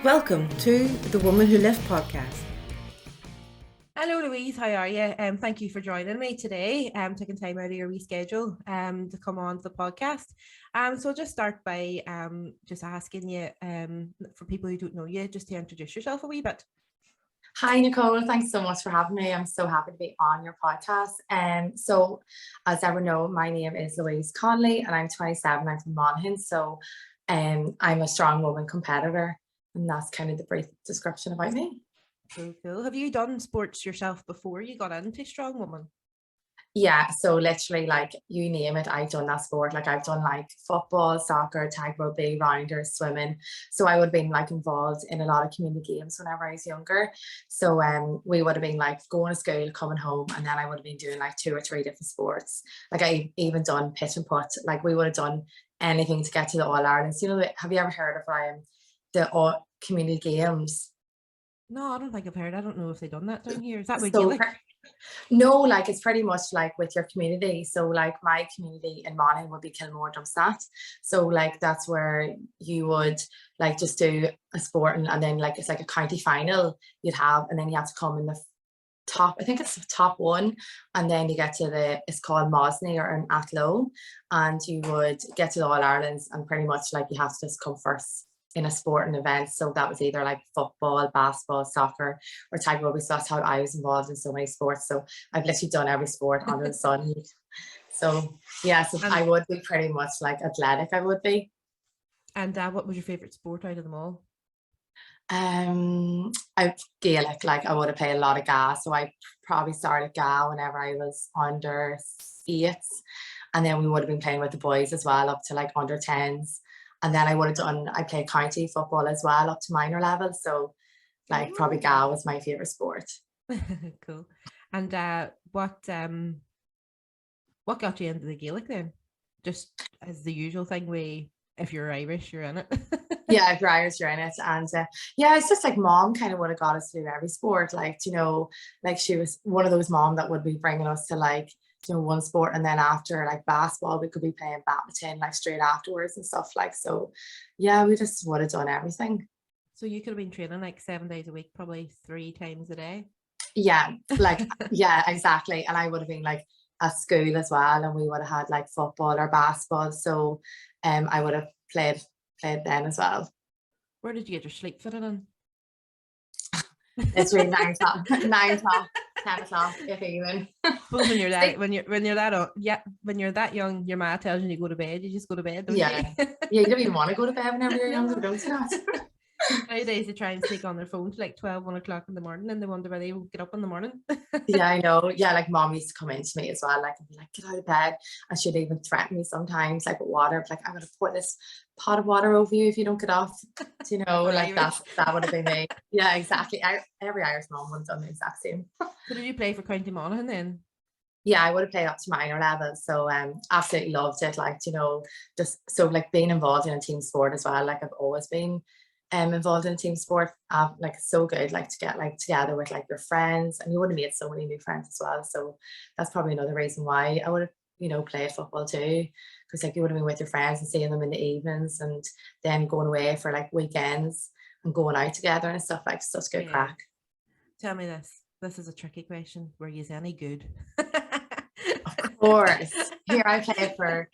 Welcome to the Woman Who Left podcast. Hello, Louise. How are you? Thank you for joining me today. Taking time out of your reschedule to come on to the podcast. So I'll just start by just asking you, for people who don't know you, just to introduce yourself a wee bit. Hi, Nicole. Thanks so much for having me. I'm so happy to be on your podcast. So as everyone knows, my name is Louise Connolly and I'm 27. I'm from Monaghan. So I'm a strong woman competitor, and that's kind of the brief description about me. Cool. Have you done sports yourself before you got into Strong Woman? Yeah, so literally, like, you name it, I've done that sport. Like, I've done like football, soccer, tag rugby, rounders, swimming. So I would have been like involved in a lot of community games whenever I was younger. So we would have been like going to school, coming home, and then I would have been doing like 2 or 3 different sports. Like, I even done pitch and putt. Like, we would have done anything to get to the All Irelands. You know, have you ever heard of the all community games? No, I don't think I've heard. I don't know if they've done that down here. Is that with So, Gaelic? no, like, it's pretty much like with your community. So like my community in Monaghan would be Kilmore Drumstat. So like that's where you would like just do a sport, and then like it's like a county final you'd have, and then you have to come in the top, I think it's the top one, and then you get to it's called Mosney or an Atlow, and you would get to the All Irelands, and pretty much like you have to just come first in a sporting event. So that was either like football, basketball, soccer, or tag rugby. So that's how I was involved in so many sports. So I've literally done every sport under the sun. So yeah, so I would be pretty much like athletic, I would be. And what was your favourite sport out of them all? I Gaelic, like I would have played a lot of GA. So I probably started GA whenever I was under 8, and then we would have been playing with the boys as well up to like under 10s. And then I played county football as well up to minor level. So like probably GA was my favourite sport. Cool. And what got you into the Gaelic then? Just as the usual thing, if you're Irish, you're in it. Yeah, if you're Irish, you're in it. And yeah, it's just like mom kind of would have got us to do every sport. Like, you know, like she was one of those mom that would be bringing us to like, you know, one sport, and then after like basketball we could be playing badminton like straight afterwards and stuff. Like, so yeah, we just would have done everything. So you could have been training like 7 days a week, probably 3 times a day. Yeah, like yeah, exactly. And I would have been like at school as well, and we would have had like football or basketball. So I would have played then as well. Where did you get your sleep fitted in? It's really 9 o'clock, 10 o'clock, if even. Well, when you're that young, your ma tells you to go to bed, you just go to bed, don't you? Yeah, you don't even want to go to bed whenever you're younger, don't you? Nowadays they try and sneak on their phone to like 12, 1 o'clock in the morning, and they wonder why they won't get up in the morning. Yeah, I know. Yeah, like mom used to come into me as well, like, and be like, get out of bed. And she'd even threaten me sometimes, like with water, like, I'm going to pour this pot of water over you if you don't get off. You know, like that would have been me. Yeah, exactly. Every Irish mom would have done the exact same. So did you play for County Monaghan then? Yeah, I would have played up to minor level. So absolutely loved it. Like, you know, just so like being involved in a team sport as well. Like I've always been involved in team sport. Like so good, like to get like together with like your friends, and you would have made so many new friends as well. So that's probably another reason why I would have, you know, played football too, because like you would have been with your friends and seeing them in the evenings, and then going away for like weekends and going out together and stuff. Like such good crack. Tell me this is a tricky question. Were you any good? Of course. Here I play for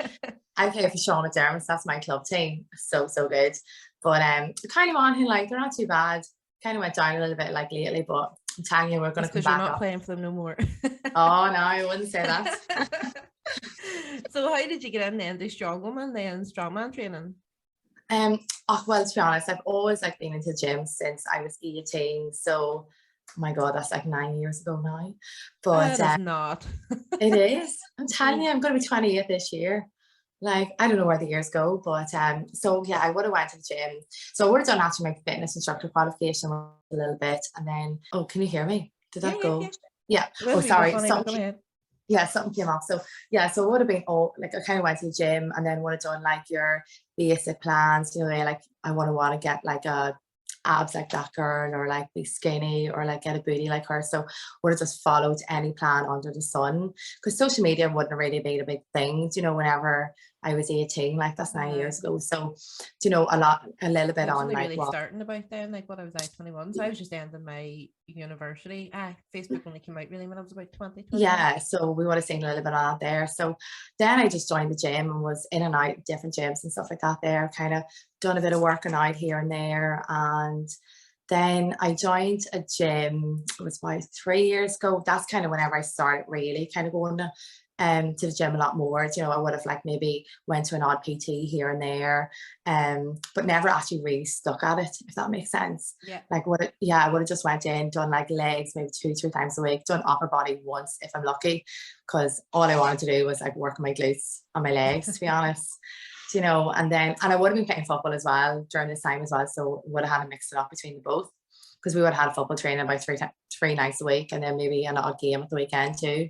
Sean McDermott. That's my club team. So good. But kind of on him, like they're not too bad. Kind of went down a little bit like lately, but I'm telling you, we're going to come back. Because you're not playing for them no more. Oh no, I wouldn't say that. So how did you get in then? The Strong Woman, then strongman training? Well, to be honest, I've always like been into the gym since I was 18. So, oh my God, that's like 9 years ago now. But it's not. It is. I'm telling you, I'm going to be 28 this year. Like, I don't know where the years go, but so yeah, I would have went to the gym. So I would have done actually my fitness instructor qualification a little bit, and then can you hear me? Did that go? Yeah. Oh, sorry. Something came off. So yeah, so it would have been like I kind of went to the gym, and then would have done like your basic plans, you know, like I want to get like a abs like that girl, or like be skinny, or like get a booty like her. So would have just followed any plan under the sun, because social media wouldn't have really been a big thing, you know, whenever I was 18, like that's 9 years ago. So, a little bit I was on only like really what. starting about then, like what I was like 21. So I was just ending my university. Facebook only came out really when I was about 20. Yeah, so we would have seen a little bit of that there. So then I just joined the gym and was in and out different gyms and stuff like that there, kind of done a bit of working out here and there. And then I joined a gym, it was about 3 years ago. That's kind of whenever I started really kind of going to the gym a lot more. I would have like maybe went to an odd PT here and there, but never actually really stuck at it, if that makes sense. Yeah. Like I would have just went in, done like legs maybe 2-3 times a week, done upper body once if I'm lucky, because all I wanted to do was like work my glutes and my legs, to be honest. And I would have been playing football as well during this time as well, so would have had to mix it up between the both, because we would have had football training about 3 nights a week, and then maybe an odd game at the weekend too.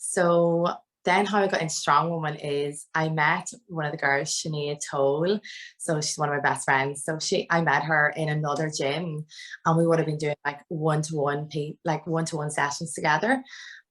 So then how I got into Strongwoman is I met one of the girls, Sinead Toll. So she's one of my best friends. So I met her in another gym, and we would have been doing like one-to-one sessions together.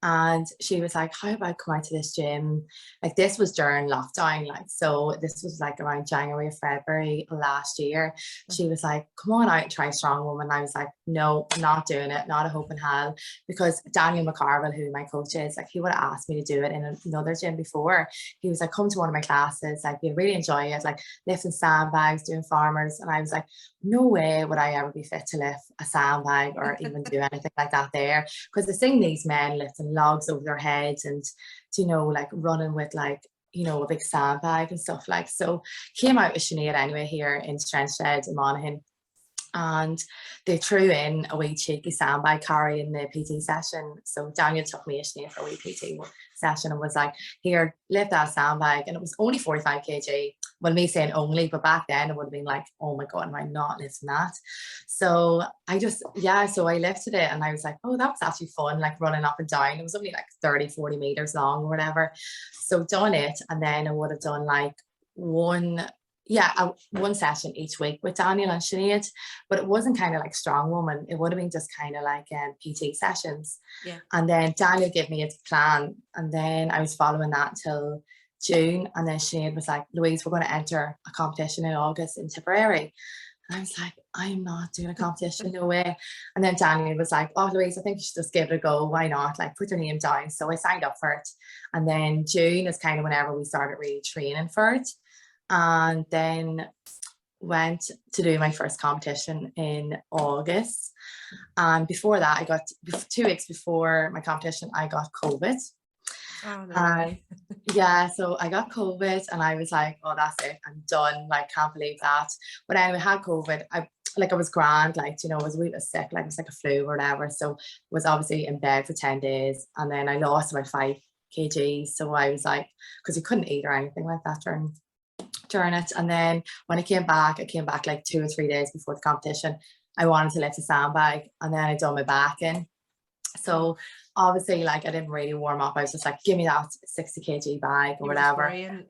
And she was like, how about come out to this gym? Like this was during lockdown, so this was like around January or February last year. She was like, come on out and try Strongwoman. And I was like, no, not doing it, not a hope in hell. Because Daniel McCarville, who my coach is, like he would have asked me to do it in another gym before. He was like, come to one of my classes, like you'd really enjoy it, like lifting sandbags, doing farmers. And I was like, no way would I ever be fit to lift a sandbag or even do anything like that there. Because the thing, these men lifting logs over their heads and like running with like a big sandbag and stuff, like. So came out with Sinead anyway here in Strength Shed in Monaghan, and they threw in a wee cheeky sandbag carry in the PT session. So Daniel took me and Sinead for a wee PT session and was like, here, lift that sandbag. And it was only 45 kg. Well, me saying only, but back then it would have been like, oh my God, am I not lifting that? So I lifted it, and I was like, oh, that was actually fun, like running up and down. It was only like 30-40 meters long or whatever. So done it, and then I would have done like one session each week with Daniel and Sinead, but it wasn't kind of like Strongwoman. It would have been just kind of like PT sessions. Yeah. And then Daniel gave me a plan, and then I was following that until June, and then Sinead was like, Louise, we're going to enter a competition in August in Tipperary. And I was like, I'm not doing a competition, no way. And then Daniel was like, oh, Louise, I think you should just give it a go. Why not? Like, put your name down. So I signed up for it. And then June is kind of whenever we started really training for it. And then went to do my first competition in August. And before that, 2 weeks before my competition, I got COVID. Oh, no. So I got COVID, and I was like, oh, that's it, I'm done, like can't believe that. But anyway, I had COVID. I was grand, like, I was a wee bit sick, like it was like a flu or whatever, so was obviously in bed for 10 days, and then I lost about 5 kg. So I was like, because you couldn't eat or anything like that during it. And then when I came back like 2 or 3 days before the competition. I wanted to lift a sandbag, and then I done my back in. So obviously, like, I didn't really warm up. I was just like, give me that 60 kg bag or whatever. I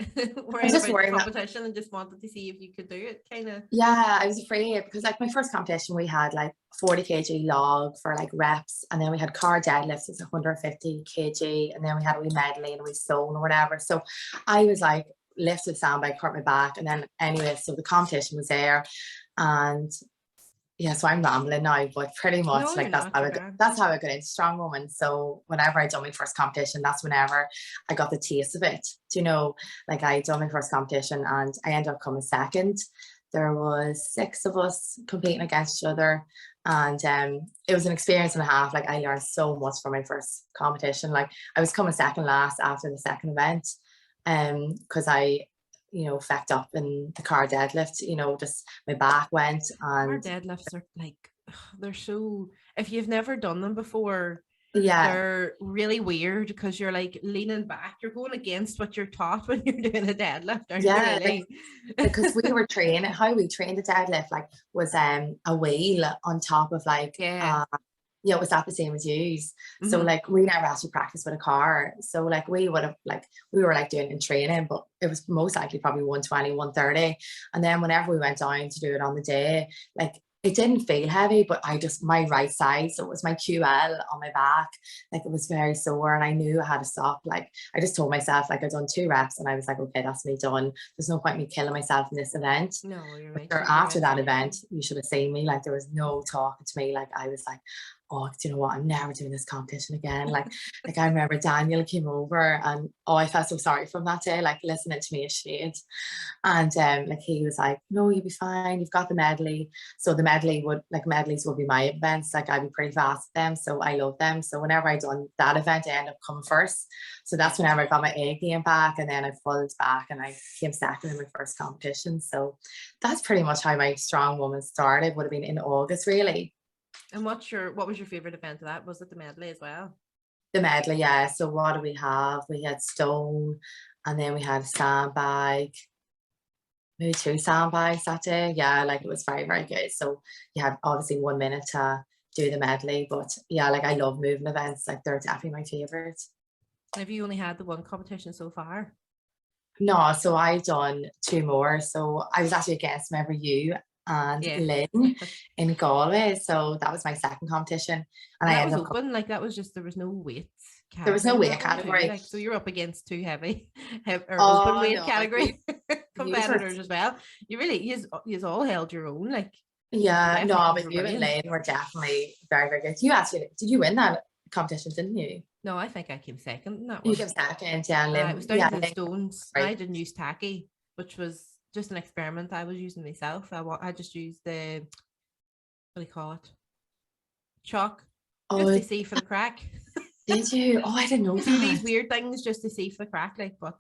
was just worrying about the competition and just wanted to see if you could do it, kind of. Yeah, I was afraid, because like my first competition, we had like 40 kg log for like reps, and then we had car deadlifts, it's 150 kg, and then we had a wee medley and a wee stone or whatever. So I was like, lifted sandbag, hurt my back, and then anyway, so the competition was there, and yeah, so I'm rambling now, but pretty much that's how I got into Strongwoman. So whenever I done my first competition, that's whenever I got the taste of it. Like I done my first competition, and I ended up coming second. There was 6 of us competing against each other, and it was an experience and a half. Like I learned so much from my first competition. Like I was coming second last after the second event, because I fecked up in the car deadlift, just my back went. And car deadlifts are like, they're so, if you've never done them before, yeah, they're really weird, because you're like leaning back, you're going against what you're taught when you're doing a deadlift, aren't you, really? Because we were training, how we trained the deadlift like was a wheel on top of like it was that the same as yous. So like we never actually practiced with a car. So like we were like doing it in training, but it was most likely probably 120, 130. And then whenever we went down to do it on the day, like it didn't feel heavy, but my right side, so it was my QL on my back, like it was very sore, and I knew I had to stop. Like I just told myself, like I'd done 2 reps and I was like, okay, that's me done. There's no point me killing myself in this event. No, you're But right. sure, after that event, you should have seen me. Like there was no talking to me. Like I was like, oh, do you know what? I'm never doing this competition again. Like I remember Daniel came over, and I felt so sorry from that day, like listening to me as shade. And like he was like, no, you'll be fine. You've got the medley. So the medleys would be my events. Like I'd be pretty fast at them. So I love them. So whenever I done that event, I end up coming first. So that's whenever I got my A game back, and then I followed back and I came second in my first competition. So that's pretty much how my strong woman started. Would have been in August, really. And what was your favorite event of that? Was it the medley as well? The medley, yeah. So what do we have? We had stone, and then we had a sandbag, maybe 2 sandbags that day. Yeah, like it was very, very good. So you had obviously 1 minute to do the medley, but yeah, like I love moving events. Like they're definitely my favorite. Have you only had the one competition so far? No, so I've done 2 more. So I was actually against, remember, you and Lynn in Galway. So that was my second competition, and I that ended was up open. Like that was just, there was no weight category. There was no weight category. Like, so you're up against 2 heavy or Oh, open weight no, category like competitors as well. You all held your own. Like yeah, no, definitely but you and brilliant. Lynn were definitely very, very good. You actually did you win that competition, didn't you? No, I think I came second in that You one. came second, yeah. Lynn, It was down yeah, to the Lynn, stones. right. I didn't use tacky, which was just an experiment I was using myself. I just used the, what do you call it? Chalk, just to see for the crack. Did you? Oh, I didn't know Do these that. weird things just to see for the crack, like, but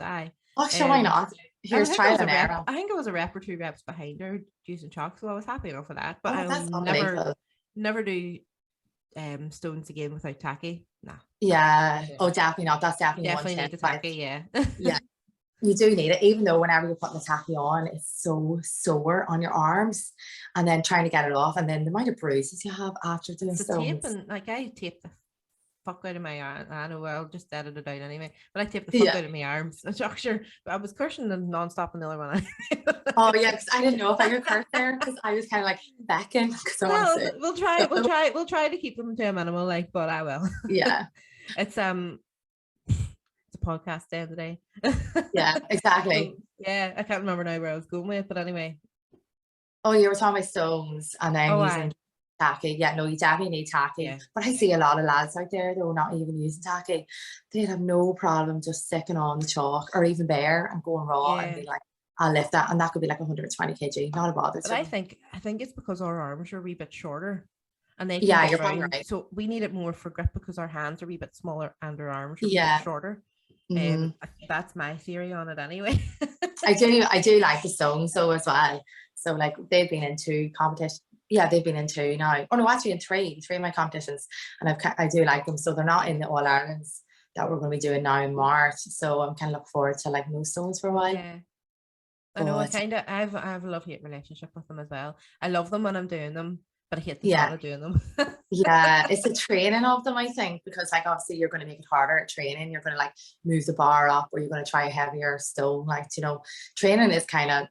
Oh, sure, why not? Here's trial and error. I think it was a rep or 2 reps behind her using chalk, so I was happy enough with that. But Oh, that's I'll never do stones again without tacky. Nah. Yeah. Oh, definitely not. That's definitely need the tacky. Yeah. Yeah. You do need it, even though whenever you're putting the tacky on, it's so sore on your arms, and then trying to get it off, and then the amount of bruises you have after doing stones. Tape, and like I taped the fuck out of my arm. I know I'll just edit it out anyway, but I taped the fuck out of my arms. Sure, but I was cursing them non-stop in the other one. Oh yeah, because I didn't know if I could curse there, because I was kind of like becking. Well, we'll try to keep them to a minimal, like, but I will. Yeah. It's a podcast day of the day. Yeah, exactly. So, yeah, I can't remember now where I was going with, but anyway. Oh, you were talking about stones and then using tacky. Yeah, no, you definitely need tacky. Yeah. But I see a lot of lads out there though not even using tacky. They'd have no problem just sticking on the chalk or even bare and going raw and be like, I'll lift that, and that could be like 120 kg, not a bother. But I think it's because our arms are a wee bit shorter. And they you're probably right. So we need it more for grip because our hands are a wee bit smaller and our arms are a wee bit shorter. That's my theory on it anyway. I do like the stones though as well. So like they've been in 2 competitions. Yeah, they've been in 2 now. Oh no, actually in 3 of my competitions, and I do like them. So they're not in the All Irelands that we're going to be doing now in March. So I'm kind of looking forward to like no stones for a while. Yeah. I know. I have a love-hate relationship with them as well. I love them when I'm doing them, but I hate the thought of doing them. Yeah, it's the training of them, I think, because like obviously you're going to make it harder at training. You're going to like move the bar up, or you're going to try a heavier stone. Like, you know, training is kind of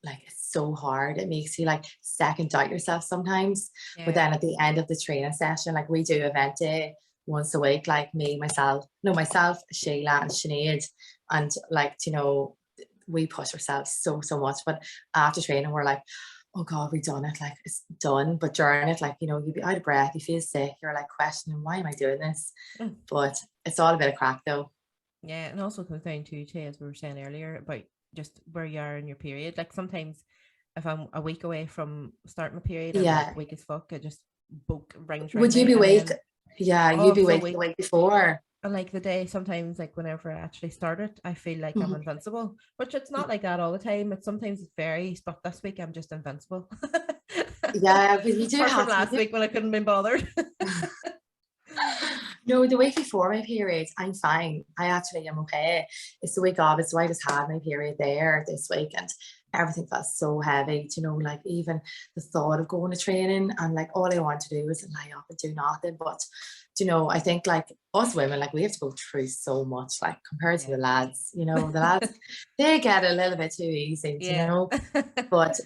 like, it's so hard. It makes you like second doubt yourself sometimes. But then at the end of the training session, like we do event day once a week, like myself, Sheila and Sinead, and like, you know, we push ourselves so much. But after training, we're like, oh God, we've done it, like it's done. But during it, like, you know, you'd be out of breath, you feel sick, you're like questioning, why am I doing this? But it's all a bit of crack though. Yeah, and also comes down to, as we were saying earlier, about just where you are in your period. Like sometimes if I'm a week away from starting my period, I'm like weak as fuck, I just rings. Would you be weak? You'd be weak the week before. And like the day, sometimes like whenever I actually start it, I feel like I'm invincible, which it's not like that all the time. Sometimes it varies, but this week I'm just invincible. Yeah, but you do apart from last week when I couldn't be bothered. No, the week before my period, I'm fine. I actually am okay. It's the week of it, so I just had my period there this week, and everything felt so heavy, you know, like even the thought of going to training, and like all I want to do is lie up and do nothing. But you know, I think like us women, like we have to go through so much, like compared to the lads, you know, the lads, they get a little bit too easy, you know, but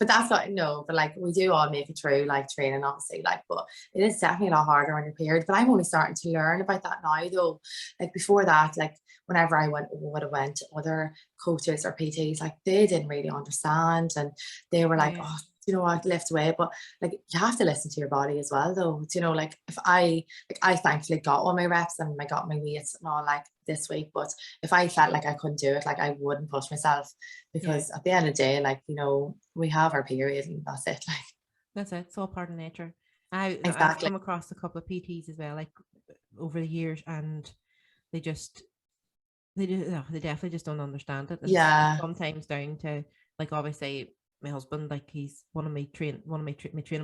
but that's not, no, but like we do all make it through like training, obviously, like, but it is definitely a lot harder on your period. But I'm only starting to learn about that now though. Like before that, like whenever I would have went to other coaches or PTs, like they didn't really understand, and they were like, oh, you know what, lift weight. But like you have to listen to your body as well though. You know, like if I thankfully got all my reps and I got my weights and all like this week, but if I felt like I couldn't do it, like I wouldn't push myself, because at the end of the day, like, you know, we have our period and that's it. Like that's it. It's all part of nature. I've exactly. come across a couple of PTs as well, like over the years, and they definitely just don't understand it. And Yeah. sometimes down to, like, obviously my husband, like he's my training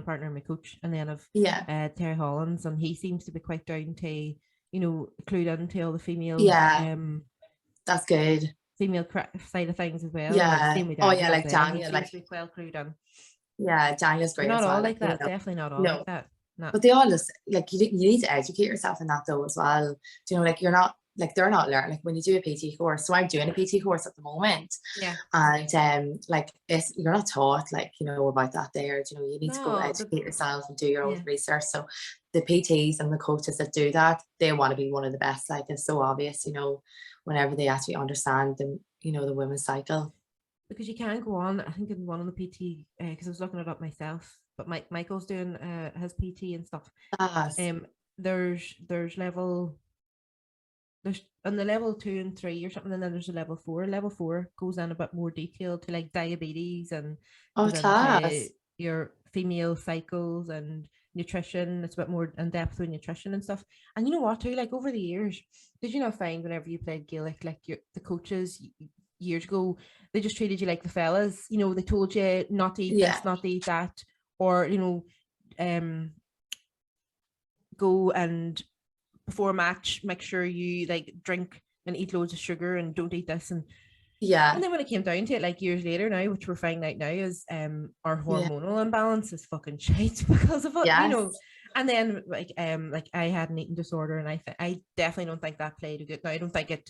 partner and my coach, and then of Terry Hollins, and he seems to be quite down to, you know, clued into all the female that's good, female side of things as well. Yeah. Like, oh yeah, like Daniel, he seems like to be well clued in. Yeah, Daniel's great. They're not as well, all like that. You know. Definitely not all like that. No. But they all just like you need to educate yourself in that though as well. Do you know, like you're not like they're not learning, like when you do a PT course. So I'm doing a PT course at the moment. Yeah. And like you're not taught, like, you know, about that there. You know, you need to go educate yourself and do your own research. So the PTs and the coaches that do that, they want to be one of the best. Like it's so obvious, you know, whenever they actually understand the, you know, the women's cycle. Because you can go on, I think in one of the PT, because I was looking it up myself, but Michael's doing his PT and stuff. There's on the level 2 and 3 or something, and then there's a level 4. Level 4 goes in a bit more detail to like diabetes and your female cycles and nutrition. It's a bit more in depth with nutrition and stuff. And you know what too, like over the years, did you not find whenever you played Gaelic, like the coaches years ago, they just treated you like the fellas, you know, they told you not to eat this, not to eat that, or, you know, go and before a match make sure you like drink and eat loads of sugar and don't eat this, and then when it came down to it, like years later now, which we're finding out now, is our hormonal imbalance is fucking shite because of it, you know. And then like I had an eating disorder, and I definitely don't think that played a good. Now I don't think it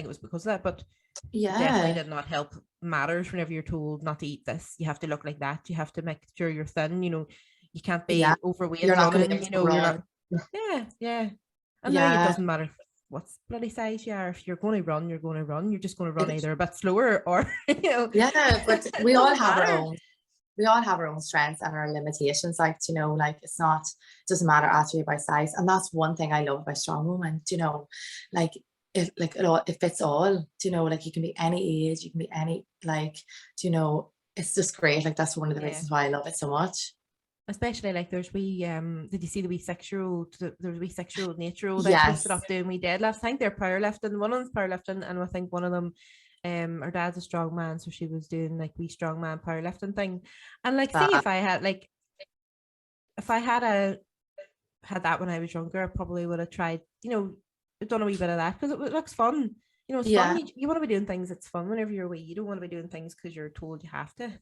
was because of that, but it definitely did not help matters. Whenever you're told not to eat this, you have to look like that, you have to make sure you're thin, you know, you can't be overweight, you're not running, you know, you're not and now it doesn't matter what bloody size you are. If you're going to run, you're going to run. You're just going to run either a bit slower or, you know. Yeah, but we all have our own strengths and our limitations. Like, you know, like it doesn't matter actually by size. And that's one thing I love about Strong Woman, you know, like it fits all, you know, like you can be any age, you can be any, like, you know, it's just great. Like that's one of the reasons why I love it so much. Especially like there's did you see the wee 6-year-old, there's a wee 6-year-old nature they posted up doing wee deadlifts. I think they're powerlifting, one of them's powerlifting, and I think one of them, her dad's a strong man, so she was doing like wee strongman powerlifting thing. And like see if I had had that when I was younger, I probably would have tried, you know, done a wee bit of that because it looks fun. You know, it's fun. You want to be doing things that's fun whenever you're wee. You don't want to be doing things because you're told you have to.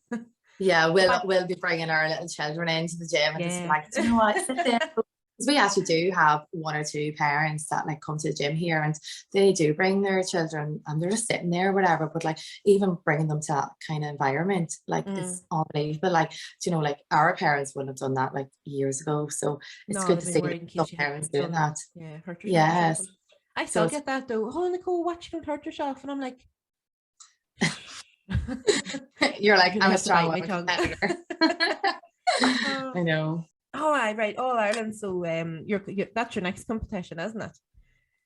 Yeah, we'll be bringing our little children into the gym and just like, you know what, sit there. Because we actually do have 1 or 2 parents that like come to the gym here, and they do bring their children and they're just sitting there or whatever. But like even bringing them to that kind of environment, like it's unbelievable. Like, you know, like our parents wouldn't have done that like years ago. So it's good to see some parents doing that. Yeah, hurt yourself. Yes. I still get that though. Oh, Nicole, watch, you don't hurt yourself. And I'm like, you're like, I'm a strong competitor. I know. Oh, right, All Ireland. So you're that's your next competition, isn't it?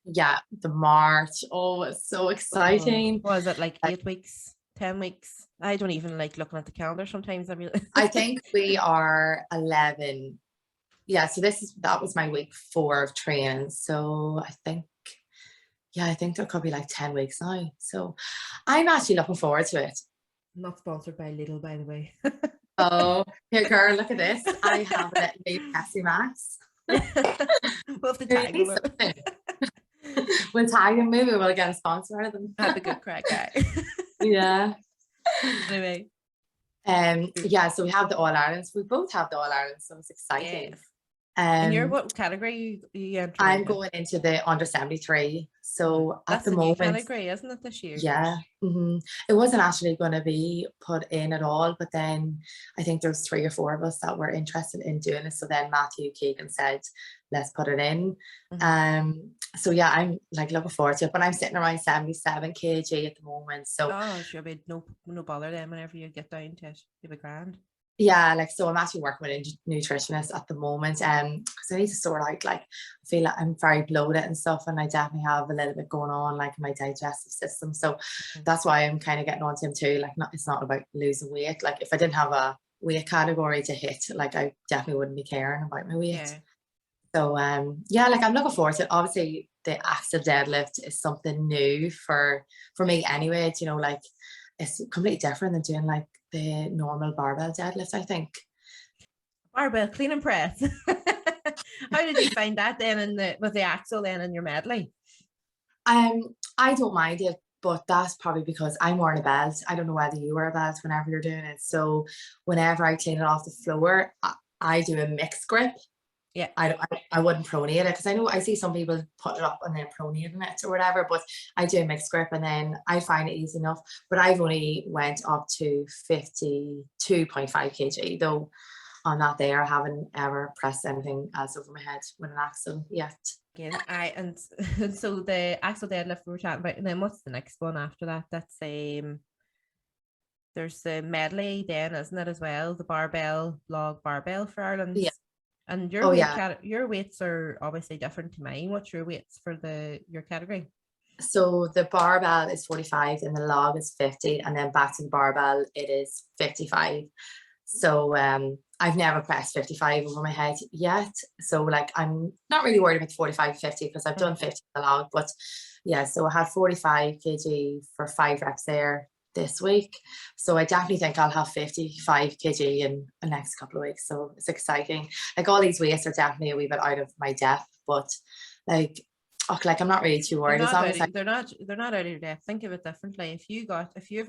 Yeah, the March. Oh, it's so exciting. Was it like 8 weeks, 10 weeks? I don't even like looking at the calendar sometimes. I think we are 11. Yeah, so that was my week 4 of training. So I think there could be like 10 weeks now. So I'm actually looking forward to it. Not sponsored by Lidl, by the way. Oh, here, girl, look at this. I have a new Pepsi Max. We'll have to tag them. We'll tag them, maybe we'll get a sponsor out of them. Have a good crack, guy. Yeah. Anyway. Yeah, so we have the All Irelands. We both have the All Irelands, so it's exciting. Yes. And you're what category you entering? I'm going into the under 73. So That's at the a new moment, category, isn't it, this year? yeah, it wasn't actually going to be put in at all, but then I think there was 3 or 4 of us that were interested in doing it. So then Matthew Keegan said, let's put it in. So yeah, I'm like looking forward to it, but I'm sitting around 77 kg at the moment. So Oh, sure, be no bother then whenever you get down to it. You'll be grand. yeah, like, so I'm actually working with a nutritionist at the moment, because I need to sort out, like, I feel like I'm very bloated and stuff, and I definitely have a little bit going on, like, in my digestive system. So that's why I'm kind of getting on to him too. Like, it's not about losing weight. Like, if I didn't have a weight category to hit, like, I definitely wouldn't be caring about my weight. Yeah. So yeah, like, I'm looking forward to it. Obviously, the axle deadlift is something new for me anyway. You know, like, it's completely different than doing like the normal barbell deadlift, I think. Barbell clean and press. How did you find that then with the axle then in your medley? I don't mind it, but that's probably because I'm wearing a belt. I don't know whether you wear a belt whenever you're doing it. So whenever I clean it off the floor, I do a mixed grip. Yeah. I wouldn't pronate it, because I know I see some people put it up and then pronating it or whatever, but I do a mixed grip and then I find it easy enough. But I've only went up to 52.5 kg though on that there. I haven't ever pressed anything else over my head with an axle yet. Again, and so the axle deadlift we were chatting about, and then what's the next one after that? That's there's the medley then, isn't it, as well? The log barbell for Ireland. Yeah. And your your weights are obviously different to mine. What's your weights for your category? So the barbell is 45 and the log is 50, and then back to the barbell it is 55. So I've never pressed 55 over my head yet. So like, I'm not really worried about 45, 50 because I've done 50 in the log. But yeah, so I had 45 kg for 5 reps there this week. So I definitely think I'll have 55 kg in the next couple of weeks. So it's exciting. Like, all these weights are definitely a wee bit out of my depth, but like I'm not really too worried. They're not out of your depth. Think of it differently. If you've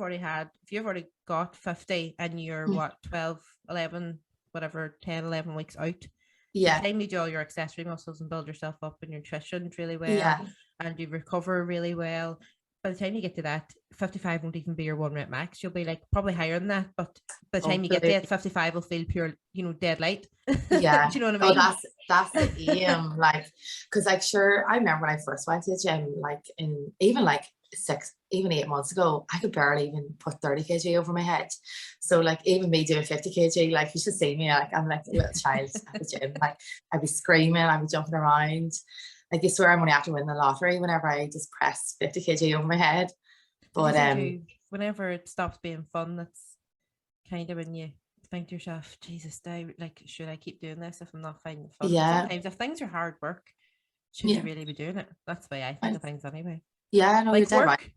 already got 50 and you're what, 12, 11, whatever, 10, 11 weeks out. Yeah. By the time you do all your accessory muscles and build yourself up in your nutrition really well, and you recover really well, by the time you get to that, 55 won't even be your 1 rep max. You'll be like probably higher than that, but by the time you get there, 55 will feel pure, dead light. Yeah. Do you know what I mean? Oh, that's the aim. Like, because like, sure, I remember when I first went to the gym, like even 8 months ago, I could barely even put 30 kg over my head. So like, even me doing 50 kg, like, you should see me, like, I'm like a little child at the gym. Like, I'd be screaming, I'd be jumping around. Like, you swear I'm only after winning the lottery whenever I just press 50 kg over my head. But whenever it stops being fun, that's kind of when you think to yourself, Jesus, should I keep doing this if I'm not finding fun? Yeah. Sometimes if things are hard work, should you really be doing it? That's the way I think of things anyway. Yeah, no, like you're dead right.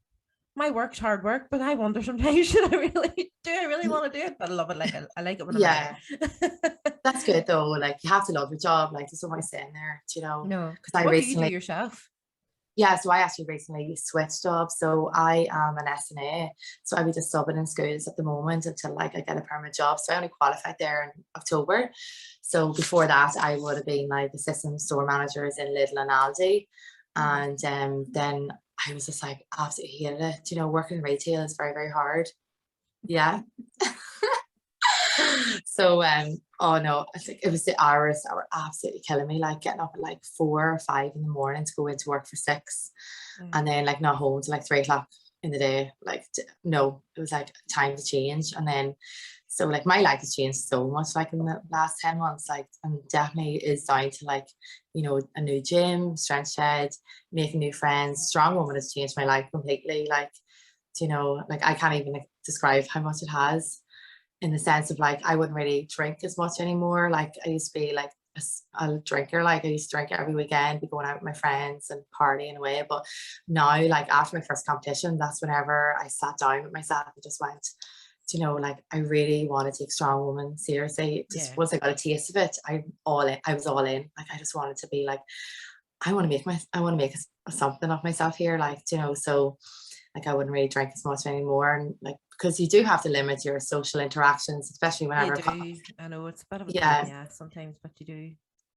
My work's hard work, but I wonder sometimes, do I really want to do it? But I love it. Like, I like it when I'm That's good though. Like, you have to love your job. Like, there's no point saying there, No. Because what do you do yourself? Yeah, so I actually recently switched jobs. So I am an SNA. So I'll be just subbing in schools at the moment until like I get a permanent job. So I only qualified there in October. So before that, I would have been like assistant store managers in Lidl and Aldi. And then I was just like, absolutely hated it. Working in retail is very, very hard. Yeah. So oh no, I think it was the hours that were absolutely killing me, like getting up at like 4 or 5 in the morning to go into work for 6 and then like not home till like 3 o'clock in the day. Like, no, it was like time to change. And then so like my life has changed so much like in the last 10 months, like, and definitely is down to like, a new gym, strength shed, making new friends. Strong Woman has changed my life completely. Like, like I can't even describe how much it has, in the sense of like, I wouldn't really drink as much anymore. Like, I used to be like a drinker. Like, I used to drink every weekend, be going out with my friends and partying away. But now, like, after my first competition, that's whenever I sat down with myself and just went, like, I really want to take Strong Woman seriously. Just once I got a taste of it, I was all in. Like, I just wanted to be like, I want to make something of myself here. Like, so like, I wouldn't really drink as much anymore. And like, because you do have to limit your social interactions, especially whenever. I know it's a bit of a pain, sometimes, but you do.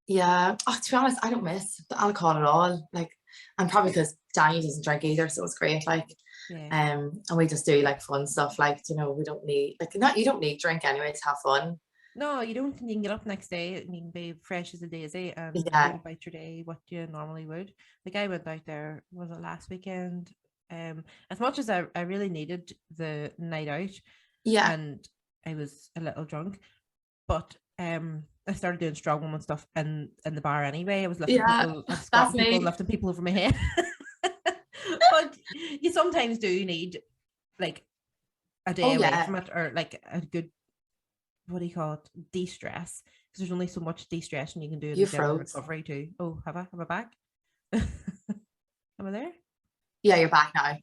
Yeah. To be honest, I don't miss the alcohol at all. Like, and probably because Daniel doesn't drink either, so it's great. Like, and we just do like fun stuff. Like, you know, we don't need you don't need drink anyway to have fun. No, you don't. You can get up next day and you can be fresh as a daisy and go about your day what you normally would. Like I went out there, was it last weekend? As much as I really needed the night out, and I was a little drunk, but I started doing strongwoman stuff in the bar anyway. I was lifting people, I was squatting people, lifting people over my head. But you sometimes do need like a day away from it, or like a good, what do you call it, de-stress, because there's only so much de-stressing you can do in the recovery too. Oh, have I back? Am I there? Yeah, you're back now.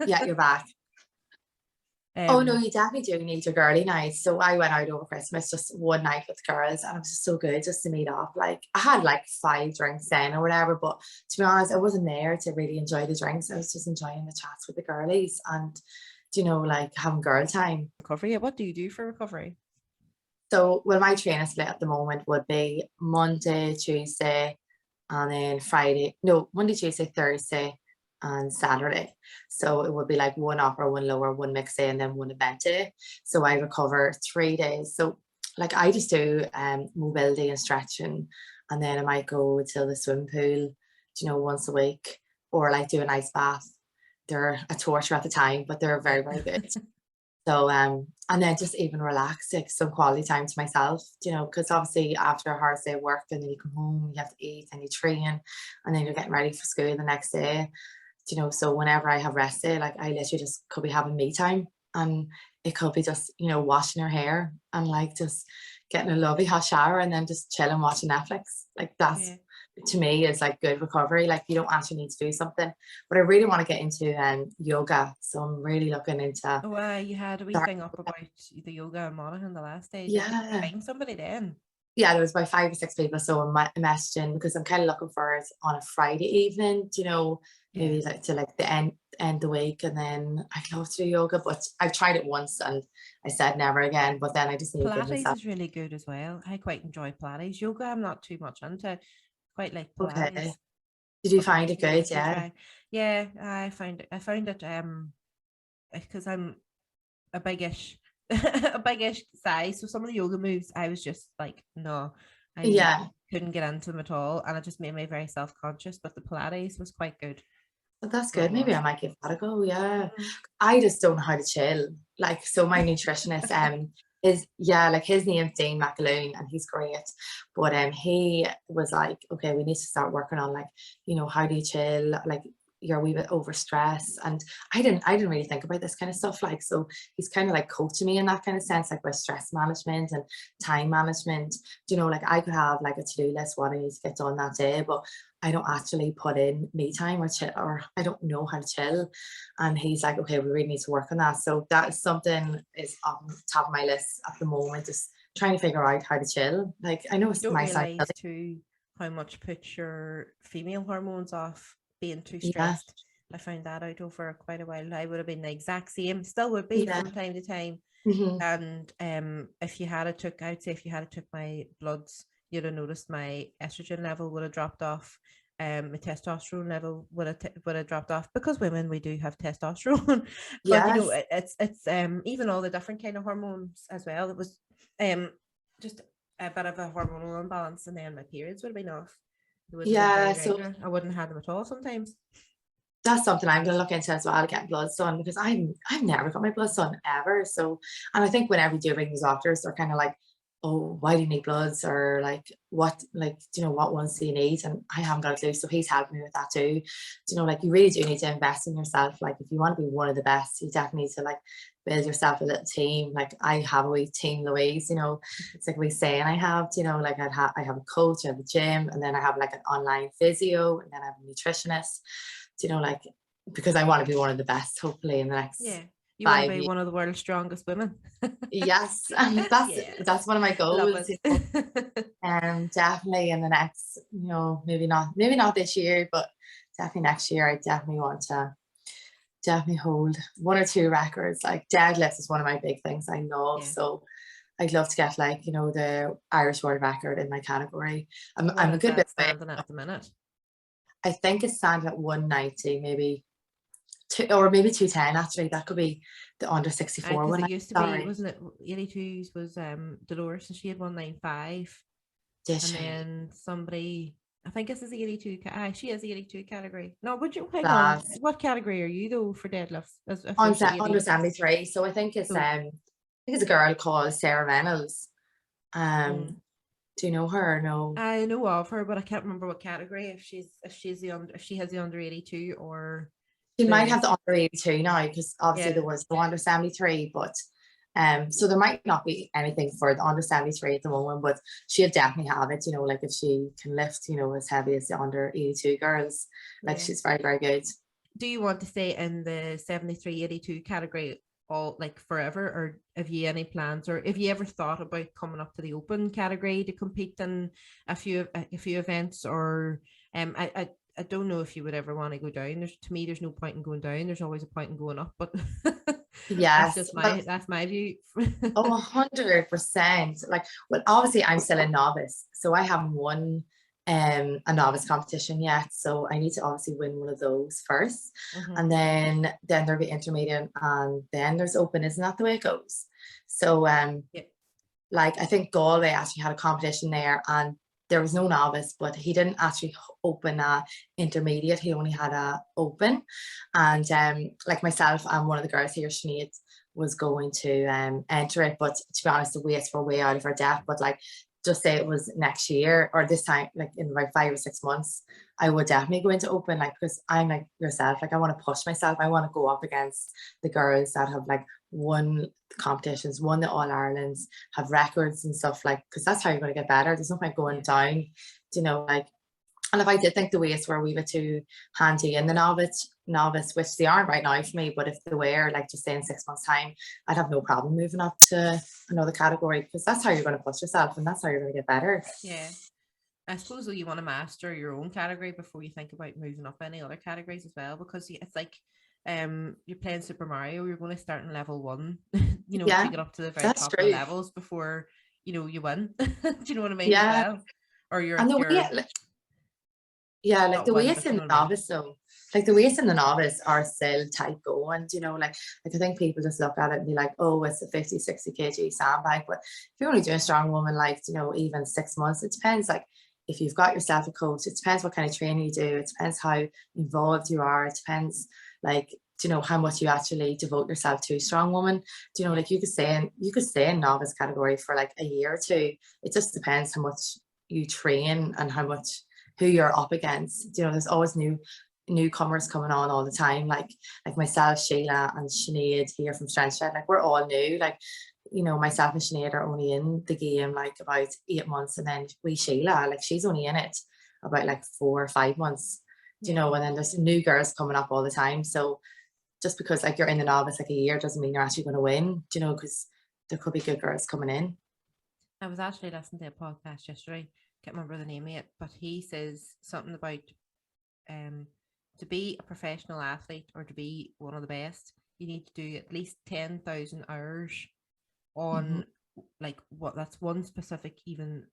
Yeah, you're back. Oh no, you definitely do need your girly nights. So I went out over Christmas, just one night with the girls, and it was just so good just to meet up. Like I had like 5 drinks then or whatever, but to be honest, I wasn't there to really enjoy the drinks. I was just enjoying the chats with the girlies and, you know, like having girl time. Recovery. What do you do for recovery? So, well, my training split at the moment would be Monday, Tuesday, and then Friday. No, Monday, Tuesday, Thursday, and Saturday. So it would be like 1 upper, 1 lower, 1 mixed day, and then 1 event day. So I recover 3 days. So like I just do mobility and stretching, and then I might go to the swimming pool, you know, once a week, or like do an ice bath. They're a torture at the time, but they're very, very good. So and then just even relax, like some quality time to myself, you know, because obviously after a hard day of work, and then you come home, you have to eat and you train, and then you're getting ready for school the next day, you know. So whenever I have rest day, like I literally just could be having me time, and it could be just, you know, washing your hair and like just getting a lovely hot shower and then just chilling watching Netflix. Like that's to me is like good recovery. Like you don't actually need to do something. But I really want to get into yoga, so I'm really looking into. Oh, you had a wee thing up about the yoga and Monaghan the last day. Did you find somebody then? Yeah, there was about 5 or 6 people, so I'm messaging because I'm kind of looking for it on a Friday evening, you know, maybe like to like the end the week, and then I'd love to do yoga, but I've tried it once and I said never again. But then I just need to give myself. Pilates is really good as well. I quite enjoy Pilates. Yoga I'm not too much into. Quite like Pilates. Okay. Did you find it good? Yeah, I found it because I'm a biggish a biggish size, so some of the yoga moves I was just like, no, I couldn't get into them at all, and it just made me very self-conscious. But the Pilates was quite good. But that's good. Maybe I might give that a go. I just don't know how to chill. Like, so my nutritionist is like his name's Dean McAloon and he's great, but he was like, okay, we need to start working on like, you know, how do you chill, like you're a wee bit overstressed, and I didn't really think about this kind of stuff. Like, so he's kind of like coaching me in that kind of sense, like with stress management and time management. You know, like I could have like a to-do list what I need to get done that day, but I don't actually put in me time or chill, or I don't know how to chill. And he's like, okay, we really need to work on that. So that is something is on top of my list at the moment, just trying to figure out how to chill. Like I know it's my side too how much puts your female hormones off being too stressed. I found that out over quite a while. I would have been the exact same, still would be from time to time. And if you had took my bloods, you'd have noticed my estrogen level would have dropped off. My testosterone level would have dropped off, because women, we do have testosterone. But you know, it's even all the different kind of hormones as well. It was just a bit of a hormonal imbalance, and then my periods would have been off. So I wouldn't have had them at all sometimes. That's something I'm going to look into as well, to get bloods done, because I've never got my bloods done ever. So, and I think whenever you do ring the doctors, they're kind of like, oh, why do you need bloods, or like what, like, you know, what ones do you need? And I haven't got a clue, so he's helping me with that too. You know, like you really do need to invest in yourself. Like if you want to be one of the best, you definitely need to like build yourself a little team. Like I have a wee team Louise, you know, it's like we saying I have, you know, like I have a coach, I have a gym, and then I have like an online physio, and then I have a nutritionist, you know, like because I want to be one of the best, hopefully in the next you want to be one of the world's strongest women. Yes, and that's one of my goals, you know. Definitely in the next, you know, maybe not this year, but definitely next year, I definitely want to hold 1 or 2 records. Like deadlifts is one of my big things I love, so I'd love to get like, you know, the Irish world record in my category. I'm a good bit standing at the minute. I think it's standing at 190, maybe or maybe 210 actually. That could be the under 64 one. It used to be, wasn't it? 82s was Dolores, and she had 195. Did and she? then somebody, I think this is the 82. She has the 82 category. No, would you hang on? What category are you though for deadlifts? Under 73. So I think it's a girl called Sarah Reynolds. Do you know her? No, I know of her, but I can't remember what category. If she has the under 82 or she might have the under 82 now, because obviously there was the under 73, but so there might not be anything for the under 73 at the moment, but she'll definitely have it, you know, like if she can lift, you know, as heavy as the under 82 girls, like she's very, very good. Do you want to stay in the 73, 82 category all like forever, or have you any plans, or have you ever thought about coming up to the open category to compete in a few events, or I don't know if you would ever want to go down. To me, there's no point in going down. There's always a point in going up, but yes, that's my view. 100%. Like, well, obviously I'm still a novice, so I haven't won a novice competition yet, so I need to obviously win one of those first, and then there'll be intermediate, and then there's open. Isn't that the way it goes? So like I think Galway actually had a competition there, and there was no novice, but he didn't actually open a intermediate. He only had a open, and like myself and one of the girls here, Sinead, was going to enter it, but to be honest, the weights were way out of our depth. But like, just say it was next year or this time, like in about 5 or 6 months, I would definitely go into open, like, because I'm like yourself, like I want to push myself. I want to go up against the girls that have like won competitions, won the All Irelands, have records and stuff, like, because that's how you're going to get better. There's no point going down, you know, like. And if I did think the weights were a wee bit too handy in the novice, which they aren't right now for me, but if they were, like, just say in 6 months' time, I'd have no problem moving up to another category, because that's how you're going to push yourself, and that's how you're going to get better. Yeah. I suppose you want to master your own category before you think about moving up any other categories as well, because it's like you're playing Super Mario, you're going to start in level 1, you know, to get up to the very top of the levels before, you know, you win. Do you know what I mean? Yeah. As well? Or you're like the weights in the novice, so like the weights in the novice are still tight going, you know, like I think people just look at it and be like, oh, it's a 50, 60 kg sandbag. But if you're only doing strong woman, like, you know, even 6 months, it depends, like if you've got yourself a coach, it depends what kind of training you do, it depends how involved you are, it depends, like, you know, how much you actually devote yourself to strong woman. Do you know, like you could stay in novice category for like a year or two. It just depends how much you train and who you're up against. You know, there's always newcomers coming on all the time, like myself, Sheila and Sinead here from Strength Shed. Like, we're all new, like, you know, myself and Sinead are only in the game like about 8 months, and then Sheila, like, she's only in it about like 4 or 5 months, you know, and then there's new girls coming up all the time. So just because like you're in the novice like a year doesn't mean you're actually going to win, you know, because there could be good girls coming in. I was actually listening to a podcast yesterday, can't remember the name of it, but he says something about to be a professional athlete or to be one of the best, you need to do at least 10,000 hours on like that's one specific even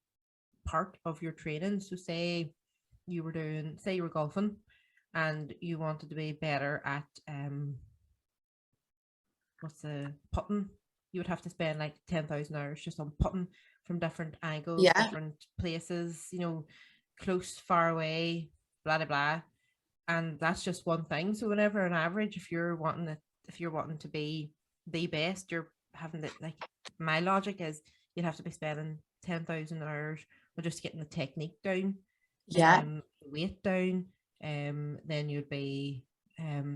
part of your training. So say you were golfing and you wanted to be better at putting, you would have to spend like 10,000 hours just on putting from different angles, different places, you know, close, far away, blah blah blah. And that's just one thing. So whenever an average, if you're wanting to be the best, you're having to, like, my logic is you'd have to be spending 10,000 hours on just getting the technique down, weight down, then you'd be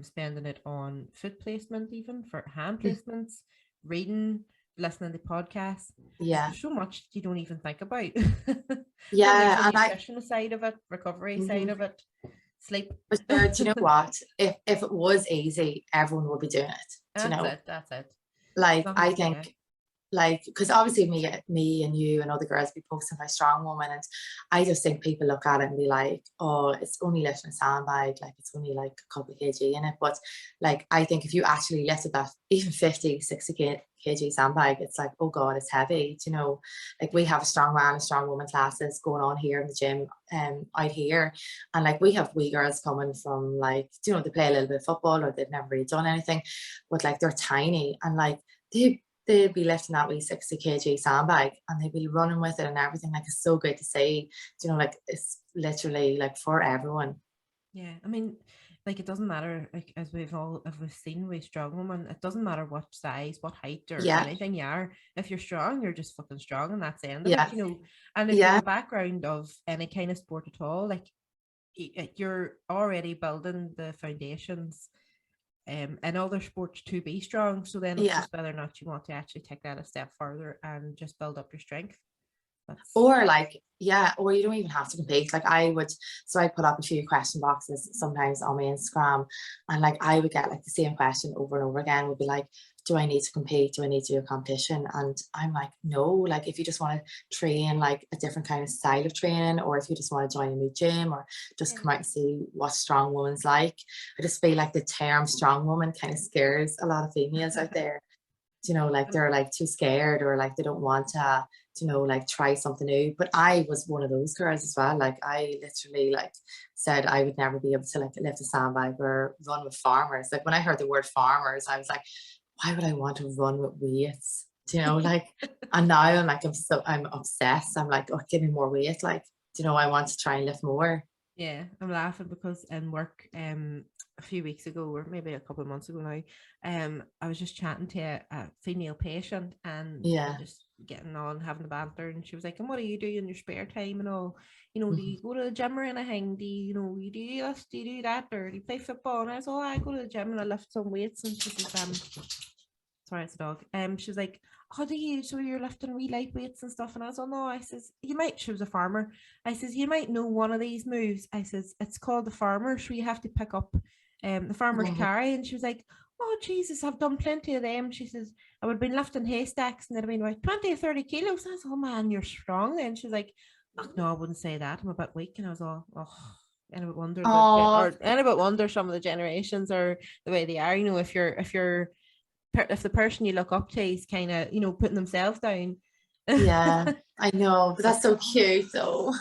spending it on foot placement, even for hand placements, reading, listening to podcasts. There's so much you don't even think about. And the nutrition side of it, recovery side of it, sleep. But sure, do you know what? If it was easy, everyone would be doing it. That's it. Like, I think like, because obviously me and you and other girls be posting about strong woman, and I just think people look at it and be like, oh, it's only lifting a sandbag, like it's only like a couple of kg in it. But like, I think if you actually lifted that even 50, 60 kg sandbag, it's like, oh God, it's heavy. Do you know, like we have a strong man and strong woman classes going on here in the gym out here, and like we have wee girls coming from, like, you know, they play a little bit of football or they've never really done anything, but like they're tiny, and like they'd be lifting that wee 60 kg sandbag and they'd be running with it and everything. Like, it's so great to see. Do you know, like it's literally like for everyone. Yeah, I mean, like it doesn't matter, like as we've seen with strong women, it doesn't matter what size, what height or Yeah, anything you are. If you're strong, you're just fucking strong, and that's the end of yeah, it, you know. And if you have yeah, a background of any kind of sport at all, like you're already building the foundations in other sports to be strong. So then it's yeah. just whether or not you want to actually take that a step further and just build up your strength. That's Or like, yeah, or you don't even have to compete. Like I would, so I put up a few question boxes sometimes on my Instagram, and like I would get like the same question over and over again, would be like, do I need to compete? Do I need to do a competition? And I'm like, no, like if you just want to train like a different kind of style of training, or if you just want to join a new gym or just yeah. come out and see what strong woman's like. I just feel like the term strong woman kind of scares a lot of females out there. You know, like they're like too scared, or like they don't want to, you know, like try something new. But I was one of those girls as well. Like I literally like said I would never be able to like lift a sandbag or run with farmers. Like when I heard the word farmers, I was like, why would I want to run with weights? Do you know, like, and now I'm like, I'm obsessed. I'm like, oh, give me more weight. Like, do you know, I want to try and lift more. Yeah, I'm laughing because in work, a few weeks ago, or maybe a couple of months ago now, I was just chatting to a female patient and Yeah. just getting on, having a banter, and she was like, "And what do you do in your spare time and all? You know, do Mhm. you go to the gym or anything? Do you, you know, you do this, do you do that, or do you play football?" And I was, "Oh, I go to the gym and I lift some weights." And she says, sorry, it's a dog. She was like, "How do you? So you're lifting wee light weights and stuff?" And I was, "Oh no." I says, "You might." She was a farmer. I says, "You might know one of these moves." I says, "It's called the farmer. So you have to pick up, the farmer's Mhm. carry." And she was like, "Oh Jesus, I've done plenty of them." She says, "I would have been lifting haystacks and it'd have been about 20 or 30 kilos." I was, "Oh man, you're strong." Then she was like, "Oh no, I wouldn't say that. I'm a bit weak." And I was all, "Oh." And I would wonder Oh, and I would wonder some of the generations are the way they are. You know, if the person you look up to is kind of, you know, putting themselves down. yeah, I know, but that's But so cute though.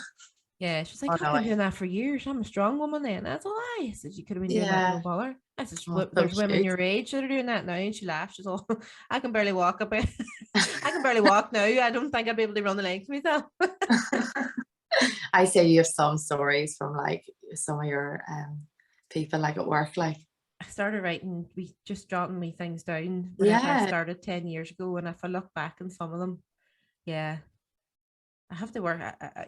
yeah, she's like, Oh "I've no, been doing that for years. I'm a strong woman then." That's all I said. "You could have been doing that, no yeah. bother." I said, Oh, so "There's women cute. your age that are doing that now." And she laughed. She's all, "I can barely walk up. I can barely walk now. I don't think I'd be able to run the legs myself." I say you have some stories from like some of your people like at work, like I started writing, we just jotting me things down whenever I yeah, started 10 years ago. And if I look back on some of them, yeah, I have to work.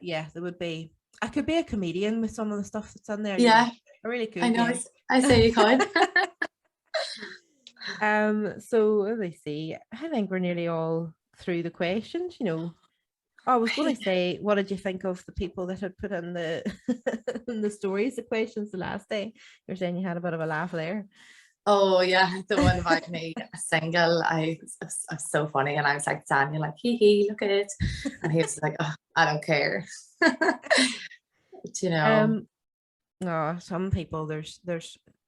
Yeah, there would be. I could be a comedian with some of the stuff that's in there. You know, yeah. I really I could. know. Yeah. I say you could. So let me see. I think we're nearly all through the questions. You know, I was going to say, what did you think of the people that had put in the in the stories, the questions the last day? You're saying you had a bit of a laugh there. Oh yeah, the one about me single. I was so funny, and I was like, Daniel, like, hee hee, look at it, and he was like, oh, I don't care. You know. Um, no, some people there's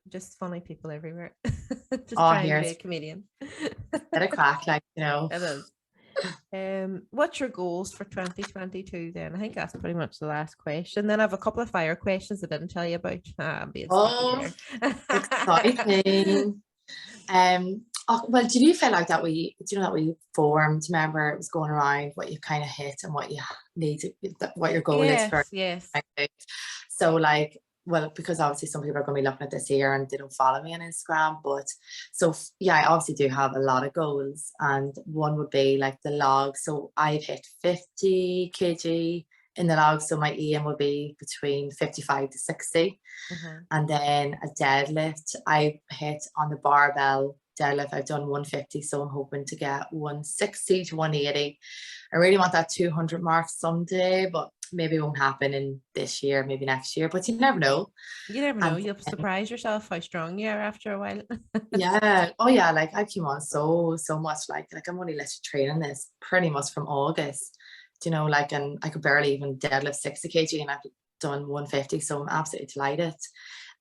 just funny people everywhere, just Oh, trying to be a here's comedian. get a crack, like you know. It is. What's your goals for 2022 then? I think that's pretty much the last question. Then I have a couple of fire questions I didn't tell you about. I'm being sneaky Oh, there. exciting. Oh, well, did you feel like that do you know that we formed, remember it was going around what you kind of hit and what you need to, what your goal is for, Yes, yes. so like, well, because obviously some people are going to be looking at this here and they don't follow me on Instagram, but so yeah, I obviously do have a lot of goals, and one would be like the log. So I've hit 50 kg in the log, so my aim would be between 55 to 60. Mhm. And then a deadlift, I hit on the barbell deadlift, I've done 150, so I'm hoping to get 160 to 180. I really want that 200 mark someday, but maybe it won't happen in this year, maybe next year, but you never know. You never know. And You'll surprise yourself how strong you are after a while. yeah, oh yeah, like I came on so much, like I'm only literally training this pretty much from August, like, and I could barely even deadlift 60 kg, and I've done 150, so I'm absolutely delighted.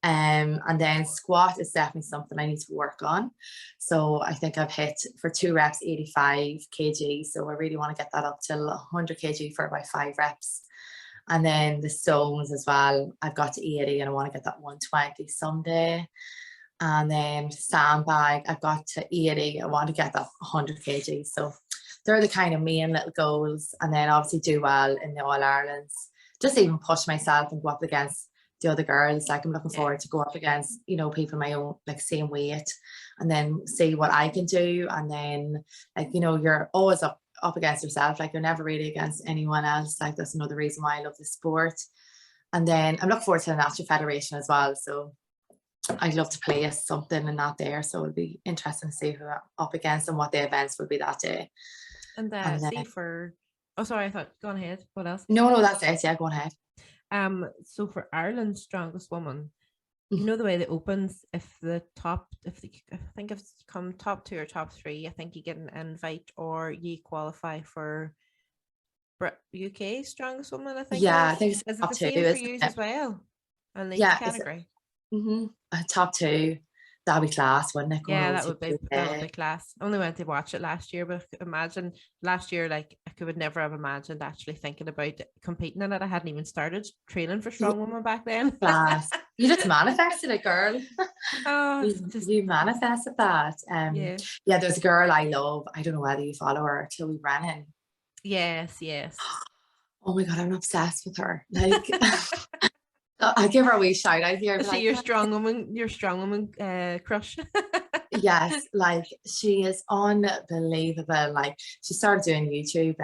And then squat is definitely something I need to work on. So I think I've hit for 2 reps 85 kg. So I really want to get that up to 100 kg for about 5 reps. And then the stones as well, I've got to 80 and I want to get that 120 someday. And then sandbag, I've got to 80. I want to get that 100 kg. So they're the kind of main little goals. And then obviously do well in the All Irelands. Just even push myself and go up against the other girls. Like I'm looking forward to go up against, people my own, like same weight, and then see what I can do. And then you're always up against yourself. Like you're never really against anyone else. Like that's another reason why I love the sport. And then I'm looking forward to the National Federation as well. So I'd love to play something in that there. So it'll be interesting to see who I'm up against and what the events will be that day. And see for, oh sorry, I thought, go on ahead. What else? No, that's it. Yeah, go on ahead. So for Ireland's Strongest Woman, you know the way that opens, I think if it's come top 2 or top 3, I think you get an invite or you qualify for UK Strongest Woman, I think. Yeah, I think it's is it top the 2, same for you as well? And the category. Top 2. That'd be class, wouldn't it? Yeah, that would be class. Only went to watch it last year, but imagine last year, like I would never have imagined actually thinking about competing in it. I hadn't even started training for Strong Woman back then. Class. You just manifested it, girl. Oh, you manifested that. Yeah, there's a girl I love. I don't know whether you follow her, Chloe Brennan. Yes. Oh my God, I'm obsessed with her. Like I'll give her a wee shout out here. See your strong woman crush. Yes, like she is unbelievable. Like she started doing YouTube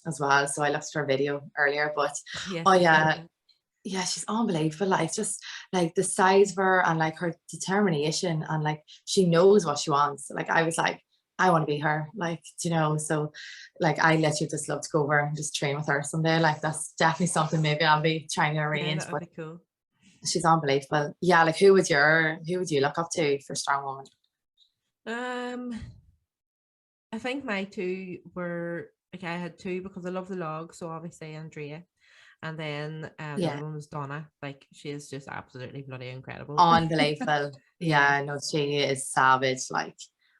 as well. So I looked at her video earlier, but yeah, she's unbelievable. Like just like the size of her and like her determination and like she knows what she wants. Like I was like, I want to be her, like, so like I literally just love to go over and just train with her someday. Like that's definitely something maybe I'll be trying to arrange. That would be cool. She's unbelievable. Yeah, like who would you look up to for Strong Woman? I think my 2 were like I had 2 because I love the log, so obviously Andrea. And then the other one was Donna. Like she is just absolutely bloody incredible. Unbelievable. Yeah, no, she is savage. Like,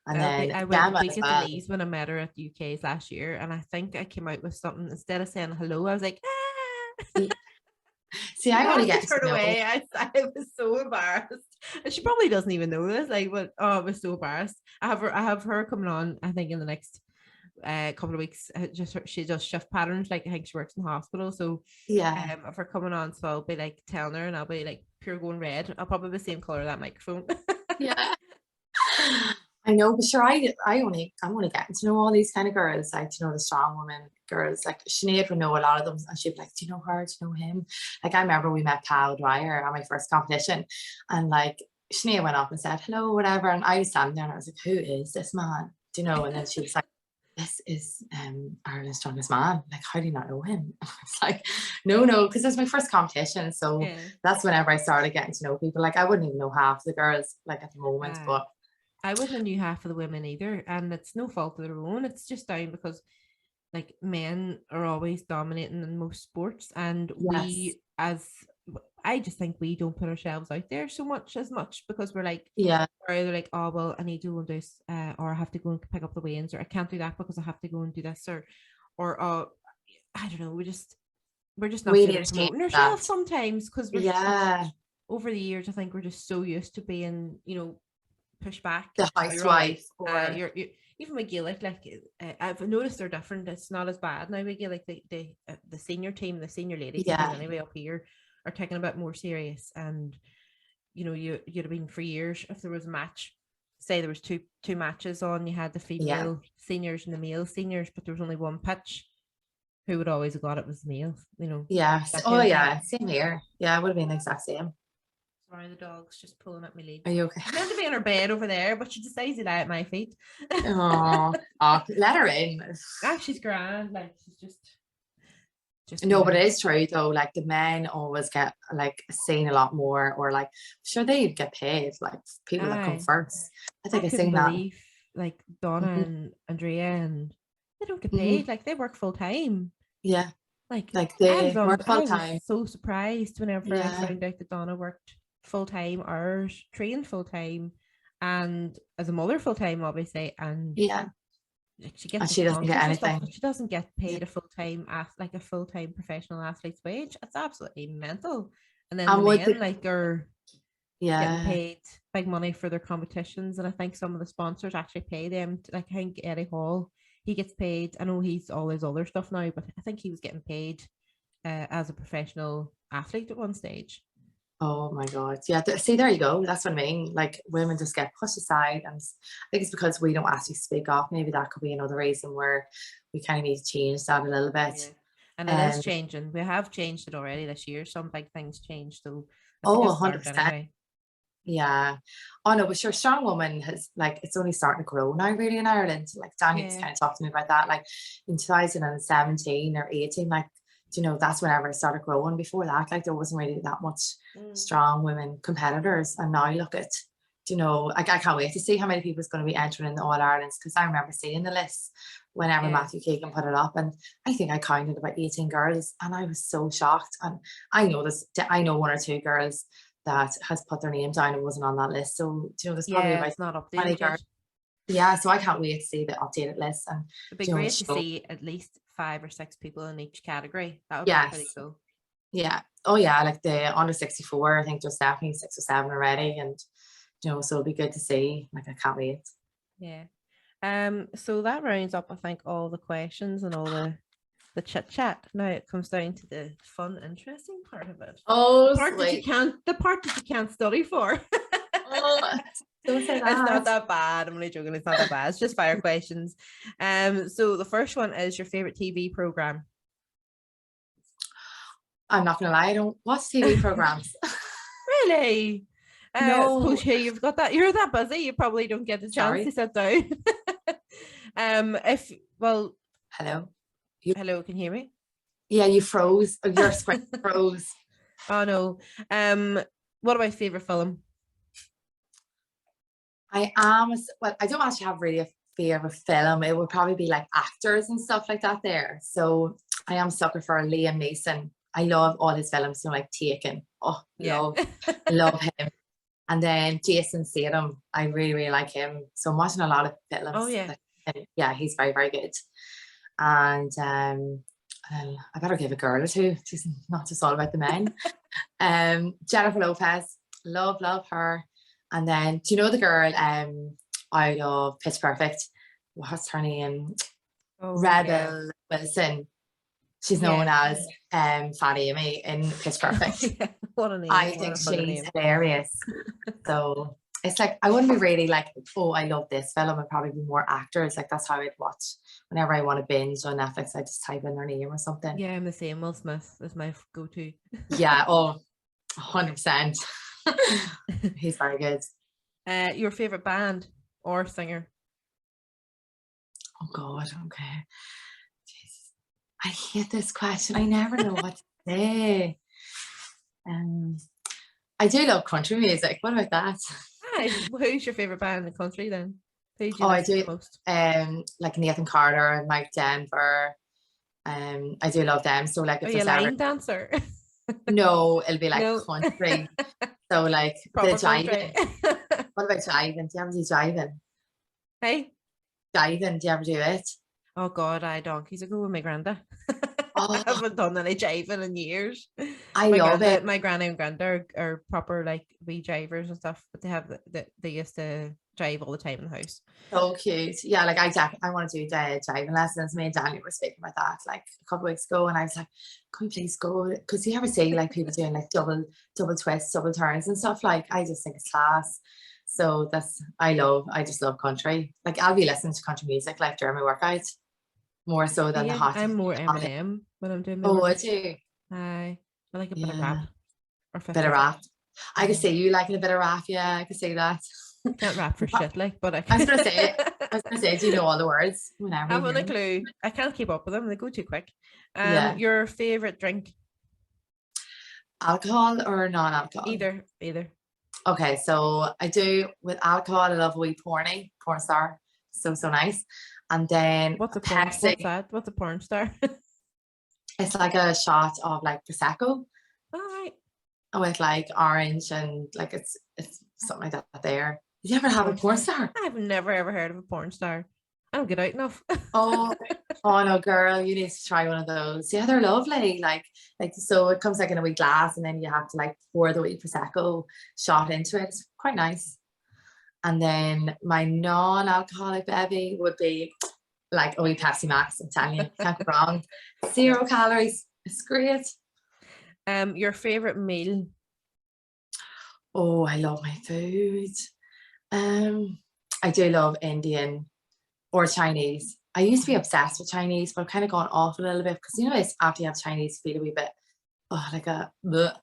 and I went to Beacon Denise when I met her at UK's last year, and I think I came out with something instead of saying hello. I was like, ah. See, I only get to turn away. I was so embarrassed, and she probably doesn't even know this. Like, but I was so embarrassed. I have her coming on. I think in the next couple of weeks. She does shift patterns. Like I think she works in the hospital. So yeah, if her coming on, so I'll be like telling her, and I'll be like pure going red. I'll probably be the same color of that microphone. Yeah. I know, but sure, I'm only getting to know all these kind of girls, like the strong woman girls. Like Sinead would know a lot of them, and she'd be like, "Do you know her? Do you know him?" Like I remember we met Cal Dwyer at my first competition, and like Sinead went up and said hello, whatever, and I was standing there and I was like, "Who is this man?" Do you know? And then she was like, "This is Ireland's Strongest Man. Like, how do you not know him?" I was like, no, because it's my first competition, so that's whenever I started getting to know people. Like I wouldn't even know half the girls like at the moment, but I wouldn't have knew half of the women either, and it's no fault of their own. It's just down because like men are always dominating in most sports, and I just think we don't put ourselves out there so much because we're like, or they're like, oh well, I need to go and do this, or I have to go and pick up the weigh-ins, or I can't do that because I have to go and do this, or I don't know, we're just not really promoting ourselves sometimes because we're over the years. I think we're just so used to being, push back the housewife you're even with Gaelic, like I've noticed they're different. It's not as bad now with Gaelic. The senior team, the senior ladies anyway up here are taking a bit more serious, and you'd have been for years if there was a match, say there was two matches on, you had the female seniors and the male seniors, but there was only one pitch, who would always have got it was the males, same here. I would have been the exact same. Sorry, the dog's just pulling at my lead. Are you okay? She's meant to be in her bed over there, but she decides to lie at my feet. Oh, let her in. She's grand. Like she's just No, but it is true though. Like the men always get like seen a lot more, or like sure they get paid. Like people that come first. I think I couldn't seen that. believe like Donna Mhm. and Andrea, and they don't get Mhm. paid. Like they work full time. Yeah, Like they work full I time. was so surprised whenever I Yeah, found out that Donna worked full time hours, trained full time, and as a mother full time, obviously, and yeah, like she and gets the she doesn't get sponsors and stuff, anything. but she doesn't get Yeah, paid a full time like a full time professional athlete's wage. It's absolutely mental. And then the and would men the like are getting yeah. paid big money for their competitions, and I think some of the sponsors actually pay them. Like I think Eddie Hall, he gets paid. I know he's all his other stuff now, but I think he was getting paid as a professional athlete at one stage. Oh my God. Yeah. See, there you go. That's what I mean. Like women just get pushed aside. And I think it's because we don't actually speak up. Maybe that could be another reason where we kind of need to change that a little bit. Yeah. And it is changing. We have changed it already this year. Some big things changed. So I think Oh, it's started 100%. anyway. Yeah. Oh no, but sure, Strong Woman has like it's only starting to grow now really in Ireland. Like Danny was kind of talking to me about that. Like in 2017 or 18, like you know, that's whenever it started growing. Before that, like there wasn't really that much strong women competitors. And now look at, you know, I can't wait to see how many people is going to be entering in the All Irelands, because I remember seeing the list whenever Matthew Keegan put it up, and I think I counted about 18 girls, and I was so shocked. And I know one or two girls that has put their name down and wasn't on that list. So you know, there's probably about it's not 20 updated girls. yet. Yeah, so I can't wait to see the updated list. And It'd be great to see at least 5 or 6 people in each category. That would be pretty cool. Yeah. Oh yeah, like the under 64, I think there's definitely 6 or 7 already, and you know, so it'll be good to see. Like I can't wait. Yeah. So that rounds up, I think, all the questions and all the chit chat. Now it comes down to the fun, interesting part of it. Oh, the part that you can't study for. Oh, don't say that. It's not that bad. I'm only joking. It's not that bad. It's just fire questions. So the first one is your favorite TV program. I'm not gonna lie, I don't watch TV programs. Really? No. Suppose you've got that. You're that busy. You probably don't get the chance to sit down. Hello. Hello, can you hear me? Yeah, you froze. Your screen froze. Oh no. What about favorite film? I don't actually have really a favorite film. It would probably be like actors and stuff like that there. So I am a sucker for Liam Neeson. I love all his films, you know, like Taken. Oh, love him. And then Jason Statham, I really, really like him. So I'm watching a lot of films. Oh yeah. Yeah, he's very, very good. And I better give a girl or two. She's not just all about the men. Jennifer Lopez, love her. And then, do you know the girl out of Pitch Perfect? What's her name? Rebel Wilson. She's known as Fat Amy in Pitch Perfect. What a name. I think she's hilarious. So it's like, I wouldn't be really like, oh, I love this film. I'd probably be more actors. Like that's how I'd watch. Whenever I want to binge on Netflix, I just type in their name or something. Yeah, I'm the same. Will Smith is my go-to. Yeah, 100%. He's very good. Your favorite band or singer? Oh God, okay. Jesus. I hate this question. I never know what to say. I do love country music. What about that? Who's your favorite band in the country then? Who do you I do the most? like Nathan Carter and Mike Denver. I do love them. So like if there's a line dancer. No, it'll be like country. So like proper the jiving. What about jiving? Do you ever do jiving? Hey? Jiving, do you ever do it? Oh God, donkeys ago with my granda. I haven't done any jiving in years. I love it. My granny and granda are proper like wee jivers and stuff, but they used to jive all the time in the house. So cute. Yeah, like I want to do jiving lessons. Me and Daniel were speaking about that like a couple of weeks ago, and I was like, can we please go? Because you ever see like people doing like double twists, double turns and stuff. Like I just think it's class. So I just love country. Like I'll be listening to country music like during my workout, more so than the hot. I'm more Eminem when I'm doing my would you? I like a bit of rap. Bit of rap. I could see you liking a bit of rap. Yeah, I could see that. Can't rap for shit, like, but I was gonna say, do you know all the words? I haven't a clue. I can't keep up with them. They go too quick. Yeah. Your favorite drink? Alcohol or non-alcohol? Either. Okay, so I do with alcohol. I love a wee porn star. So nice. And then What's a porn? Pepsi. What's that? What's a porn star? It's like a shot of like prosecco. All right. With like orange and like it's something like that there. Did you ever have a porn star? I've never ever heard of a porn star. I don't get out enough. Oh no, girl, you need to try one of those. Yeah, they're lovely. Like so it comes like in a wee glass and then you have to like pour the wee prosecco shot into it. It's quite nice. And then my non-alcoholic baby would be like a wee Pepsi Max. I'm telling you, can't go wrong. 0 calories. It's great. Your favorite meal? Oh, I love my food. I do love Indian or Chinese. I used to be obsessed with Chinese, but I've kind of gone off a little bit because it's after you have Chinese, you feel a wee bit like a bleh.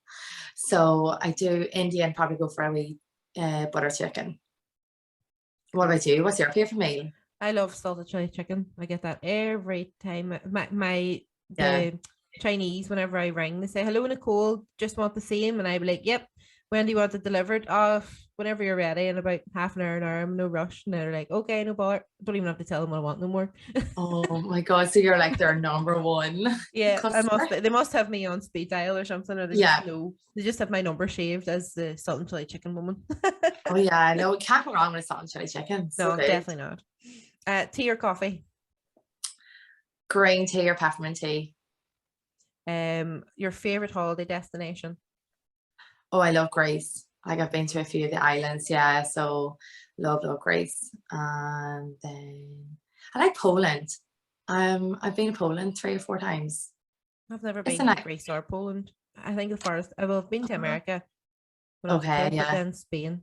So I do Indian, probably go for a wee butter chicken. What about you? What's your favorite meal? I love salted chili chicken. I get that every time. The Chinese, whenever I ring, they say, "Hello, Nicole, just want the same," and I'd be like, "Yep. When do you want it delivered?" Whenever you're ready, in about half an hour, I'm no rush. And they're like, "Okay, no bother." Don't even have to tell them what I want no more. Oh my god! So you're like their number one. Yeah, customer? they must have me on speed dial or something, or they just know. They just have my number shaved as the salt and chili chicken woman. Oh yeah, I know. Can't go wrong with salt and chili chicken. No, definitely not. Tea or coffee? Green tea or peppermint tea? Your favorite holiday destination? Oh, I love Greece. Like I've been to a few of the islands, so love Greece. And then I like Poland. I've been to Poland 3 or 4 times. I've never been to Greece or Poland. I think the farthest I've been to America when I was a kid, but then Spain.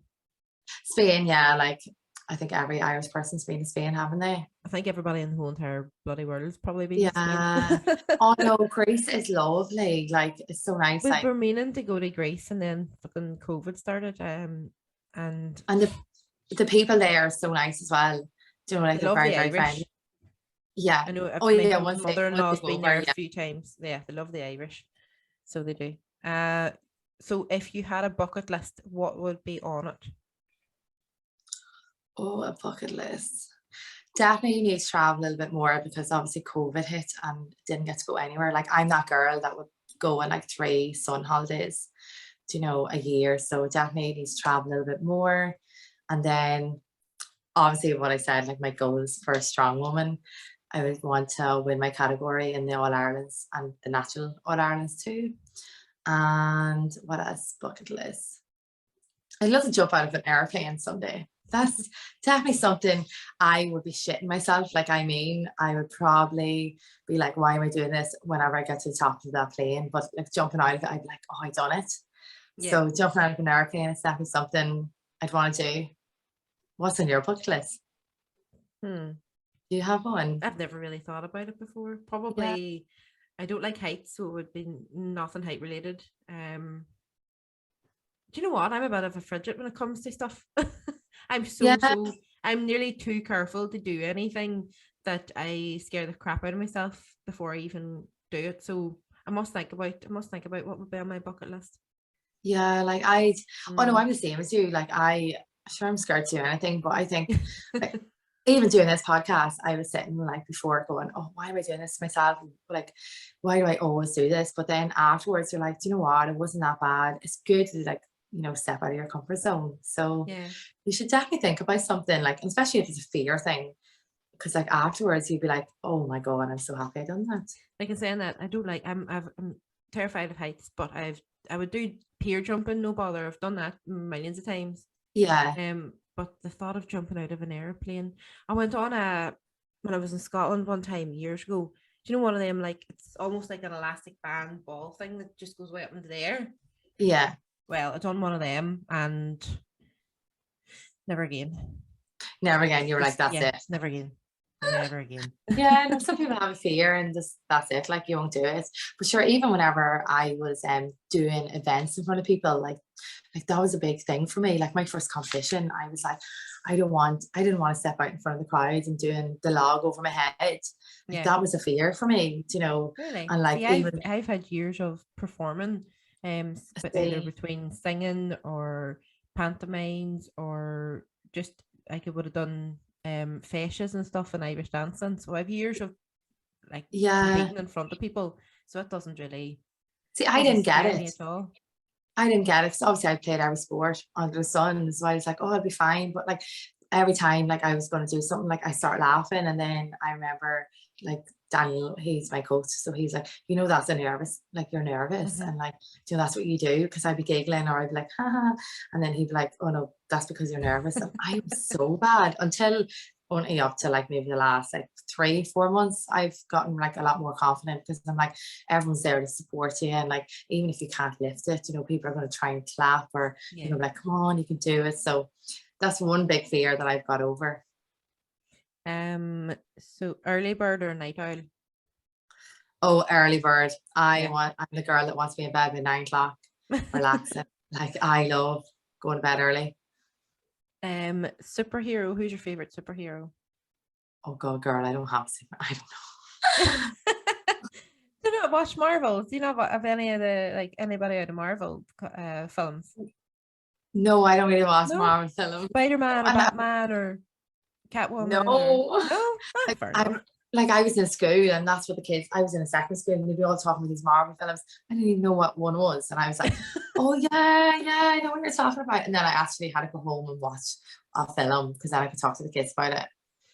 Spain, yeah, like I think every Irish person's been to Spain, haven't they? I think everybody in the whole entire bloody world has probably been to Spain. Oh no, Greece is lovely. Like it's so nice. We were meaning to go to Greece and then fucking COVID started. And the people there are so nice as well. Do you know, like they're very, very friendly. Yeah. I know. My mother-in-law's been there a few times. Yeah, they love the Irish. So they do. So if you had a bucket list, what would be on it? Oh, a bucket list. Definitely need to travel a little bit more because obviously COVID hit and didn't get to go anywhere. Like I'm that girl that would go on like 3 sun holidays, a year. So definitely need to travel a little bit more. And then obviously what I said, like my goals for a strong woman, I would want to win my category in the All Irelands and the National All Irelands too. And what else? Bucket list. I'd love to jump out of an airplane someday. That's definitely something I would be shitting myself. Like, I would probably be like, why am I doing this whenever I get to the top of that plane? But like jumping out of it, I'd be like, oh, I done it. Yeah. So jumping out of an airplane is definitely something I'd want to do. What's on your bucket list? Do you have one? I've never really thought about it before. Probably, I don't like heights, so it would be nothing height related. Do you know what? I'm a bit of a frigid when it comes to stuff. I'm nearly too careful to do anything that I scare the crap out of myself before I even do it. So I must think about what would be on my bucket list. Yeah, like I'm the same as you. Like I'm scared to do anything, but I think like, even doing this podcast, I was sitting like before going, oh, why am I doing this to myself? Like, why do I always do this? But then afterwards, you're like, do you know what? It wasn't that bad. It's good to like, step out of your comfort zone. So you should definitely think about something like, especially if it's a fear thing, because like afterwards you'd be like, oh my God, I'm so happy I done that. Like I'm saying that I don't like, I'm terrified of heights, but I would do pier jumping, no bother. I've done that millions of times. Yeah. But the thought of jumping out of an airplane, I went on when I was in Scotland one time years ago. Do you know one of them, like it's almost like an elastic band ball thing that just goes way up into the air? Yeah. Well, I done one of them and never again. Never again. You were like, that's it. Never again. Never again. Yeah, I know some people have a fear and just that's it, like you won't do it. But sure, even whenever I was doing events in front of people, like that was a big thing for me. Like my first competition, I was like, I didn't want to step out in front of the crowd and doing the log over my head. Like Yeah. that was a fear for me, you know. Really? And like See, I've had years of performing, but either between singing or pantomimes or just like I would have done fascias and stuff in Irish dancing. So I've years of like competing in front of people. So it doesn't really I didn't get scare it me at all. I didn't get it because obviously I played every sport under the sun, so I was like, oh, I'll be fine. But like every time like I was going to do something, like I start laughing, and then I remember like Daniel, he's my coach, so he's like, you know, that's a nervous, like you're nervous, and like, you know, that's what you do, because I'd be giggling or I'd be like, haha, and then he'd be like, oh no, that's because you're nervous, and I was so bad until only up to like maybe the last like 3-4 months I've gotten like a lot more confident, because I'm like, everyone's there to support you, and like even if you can't lift it, you know, people are going to try and clap or you know, like, come on, you can do it. So that's one big fear that I've got over. So early bird or night owl? Oh, early bird. I'm the girl that wants to be in bed by 9 o'clock, relaxing. Like I love going to bed early. Superhero, who's your favorite superhero? Oh god, girl, I don't have I don't know. Do you not watch Marvel? Do you not have any of the, like, anybody out of Marvel films? No, I don't really watch Marvel films. Spider-Man or Batman or Catwoman? No. No? I was in school, and that's what the kids, I was in a secondary school, and they'd be all talking about these Marvel films. I didn't even know what one was, and I was like, oh yeah, I know what you're talking about. And then I actually had to go home and watch a film, because then I could talk to the kids about it.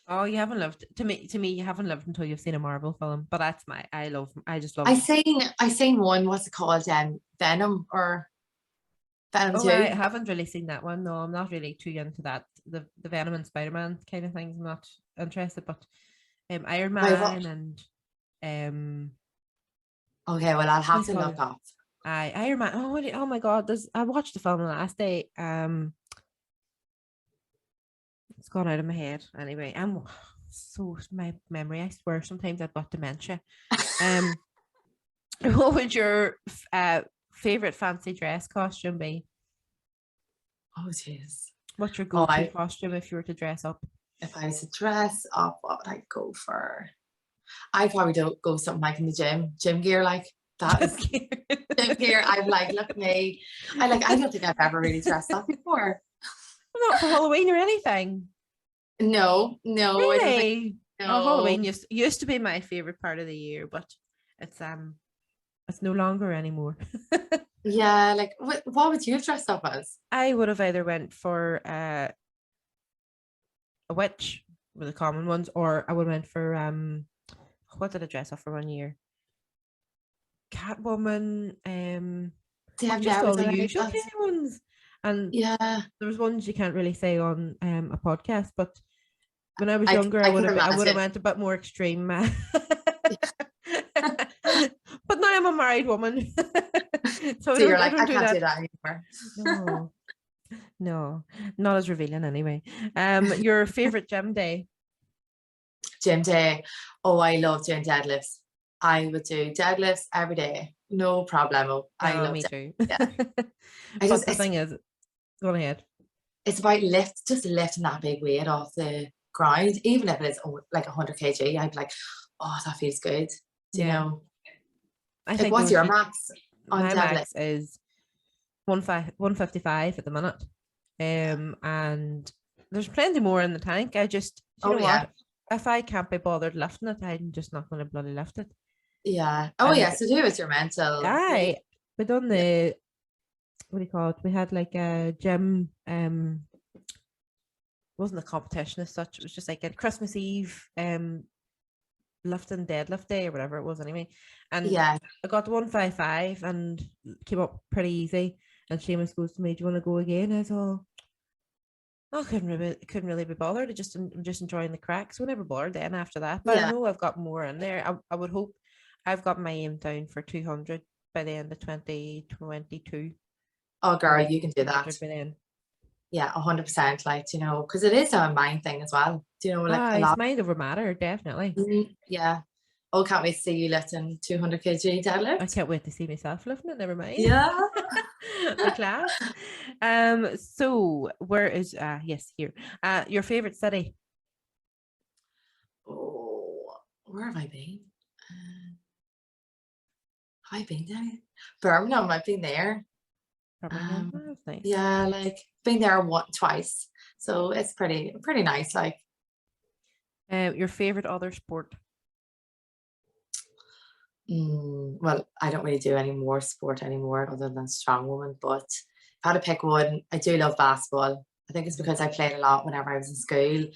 Oh, you haven't lived, to me you haven't lived until you've seen a Marvel film. But that's I just love I seen one, what's it called, Venom or Venom 2. I haven't really seen that one. No, I'm not really too into that, the Venom and Spider-Man kind of things. I'm not interested. But Iron Man and okay, well, I'll have to look up. Iron Man. Oh my god, I watched the film the last day. It's gone out of my head. Anyway, I'm so, my memory, I swear sometimes I've got dementia. What would your favorite fancy dress costume be? Oh jeez. What's your go-to costume if you were to dress up? If I was to dress up, what would I go for? I'd probably go something like in the gym gear, like that is gym gear. I'm like, look at me. I don't think I've ever really dressed up before. Not for Halloween or anything. No. Really? I don't think, no. Oh, Halloween used to be my favorite part of the year, but it's no longer anymore. Yeah, like what would you have dressed up as? I would have either went for a witch with the common ones, or I would have went for what did I dress up for one year? Catwoman, just all the usual kind of ones. And yeah, there was ones you can't really say on a podcast, but when I was younger, I would have went a bit more extreme. But now I'm a married woman. So you're like, I can't do that anymore. No, not as revealing anyway. Your favorite gym day? Gym day. Oh, I love doing deadlifts. I would do deadlifts every day. No problemo. I love me it. too. Yeah. But the thing is, go ahead. It's about just lifting that big weight off the ground, even if it's like 100 kg. I'd be like, oh, that feels good. Do you know? I think what's your max on deadlift? My max is 155 at the minute. And there's plenty more in the tank. I just, you know what? If I can't be bothered lifting it, I'm just not going to bloody lift it. Yeah. Oh, yeah. So do with your mental. We done the, what do you call it? We had like a gym, wasn't a competition as such. It was just like a Christmas Eve, lifting deadlift day or whatever it was anyway. And I got to 155 and came up pretty easy. And Seamus goes to me, do you want to go again? I thought, I couldn't really be bothered. I'm just enjoying the crack. So I never bothered then after that. But I know I've got more in there. I would hope I've got my aim down for 200 by the end of 2022. Oh, girl, you can do that. By then. Yeah, 100%. Like, you know, because it is a mind thing as well. Do you know, like a It's lot. mind over matter, definitely. Yeah. Oh, can't wait to see you lifting 200 kg I deadlift. can't wait to see myself lifting it, never mind. Yeah. The class. So where is yes, here. Your favorite city? Oh, where have I been? Have I been there? Birmingham, I've been there. Birmingham. Um, Oh, that's nice. yeah, like been there twice. So it's pretty nice. Like, Your favorite other sport? well, I don't really do any more sport anymore other than strongwoman, but if I had to pick one, I do love basketball. I think it's because I played a lot whenever I was in school,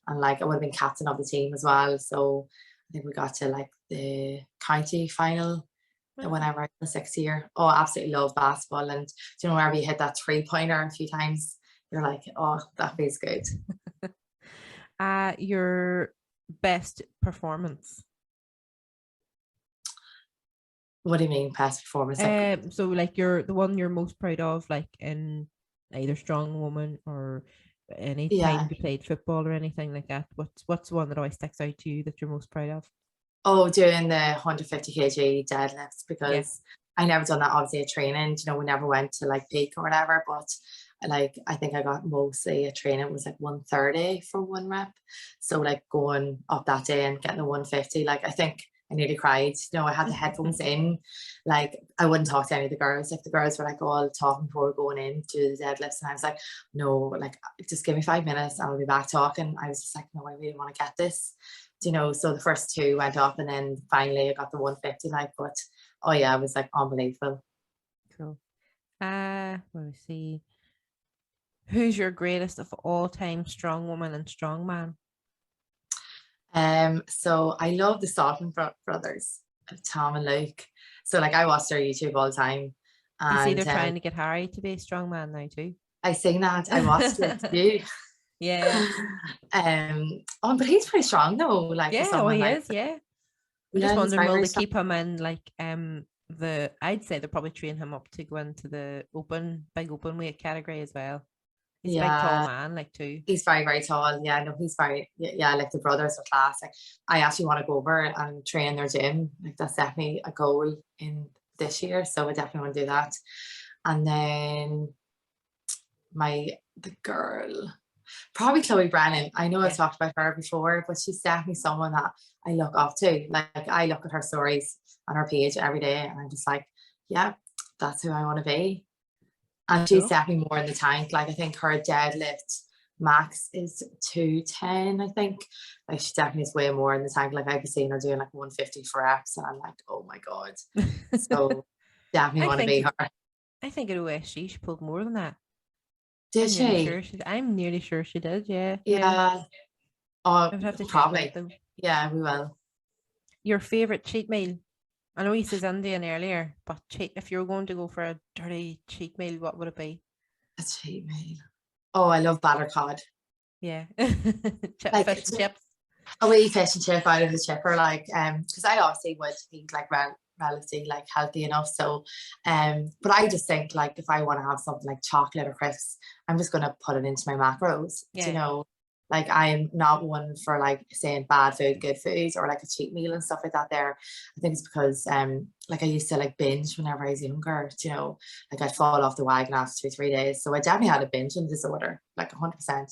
and like I would have been captain of the team as well. So I think we got to like the county final whenever I was in sixth year. Oh, I absolutely love basketball. And you know, whenever you hit that 3-pointer a few times, you're like, oh, that feels good. Your best performance? What do you mean past performance? Like, So like you're the one you're most proud of, like in either strong woman or any yeah. time you played football or anything like that. What's the one that always sticks out to you that you're most proud of? Oh, doing the 150 kg deadlifts, Yeah. because I never done that obviously at training. You know, we never went to like peak or whatever, but like I think I got mostly at training was like 130 for one rep. So like going up that day and getting the 150, like I think I nearly cried. You know, I had the headphones in, like I wouldn't talk to any of the girls. Like the girls were like all talking before going in to the deadlifts, and I was like, no, like just give me 5 minutes and I'll be back talking. I was just like, no, I really want to get this. You know, so the first two went up, and then finally I got the 150. Like, but oh yeah, it was like unbelievable. Cool. Let me see. Who's your greatest of all time strong woman and strong man? So I love the Saltman brothers, Tom and Luke. So like I watch their YouTube all the time, You see, and they're trying to get Harry to be a strong man now too. I seen that. I watched it too. Yeah. Oh, but he's pretty strong though. Like for Yeah, oh someone he like, is, yeah. I'm just yeah, he's wondering, very will very they strong. keep him in like I'd say they'll probably train him up to go into the big open weight category as well. He's a big tall Yeah, man, like too. he's very very tall. Yeah, no, he's very yeah. Like the brothers are class. Like I actually want to go over and train in their gym. Like that's definitely a goal in this year. So I definitely want to do that. And then the girl, probably Chloe Brennan. I know I've Yeah. talked about her before, but she's definitely someone that I look up to. Like I look at her stories on her page every day, and I'm just like, yeah, that's who I want to be. And she's Cool. definitely more in the tank. Like I think her deadlift max is 210, I think. Like she definitely is way more in the tank. Like I've been seeing her doing like 150 for reps, and I'm like, oh my God. So definitely I want to be think her. I think at OSG she pulled more than that. Did she? I'm nearly sure she did, yeah. Yeah. Yeah. Oh, I would have to check that probably. though. Yeah, we will. Your favorite cheat meal? I know you said Indian earlier, but if you were going to go for a dirty cheat meal, what would it be? A cheat meal. Oh, I love batter cod. Yeah. Like Fish and chips. a wee fish and chip out of the chipper, like because I obviously would eat like relatively like healthy enough. So but I just think like if I want to have something like chocolate or crisps, I'm just gonna put it into my macros. Yeah. You know, like I'm not one for like saying bad food, good food, or like a cheat meal and stuff like that there. I think it's because like I used to like binge whenever I was younger, you know, like I'd fall off the wagon after 2 3 days. So I definitely had a binging disorder, like 100%.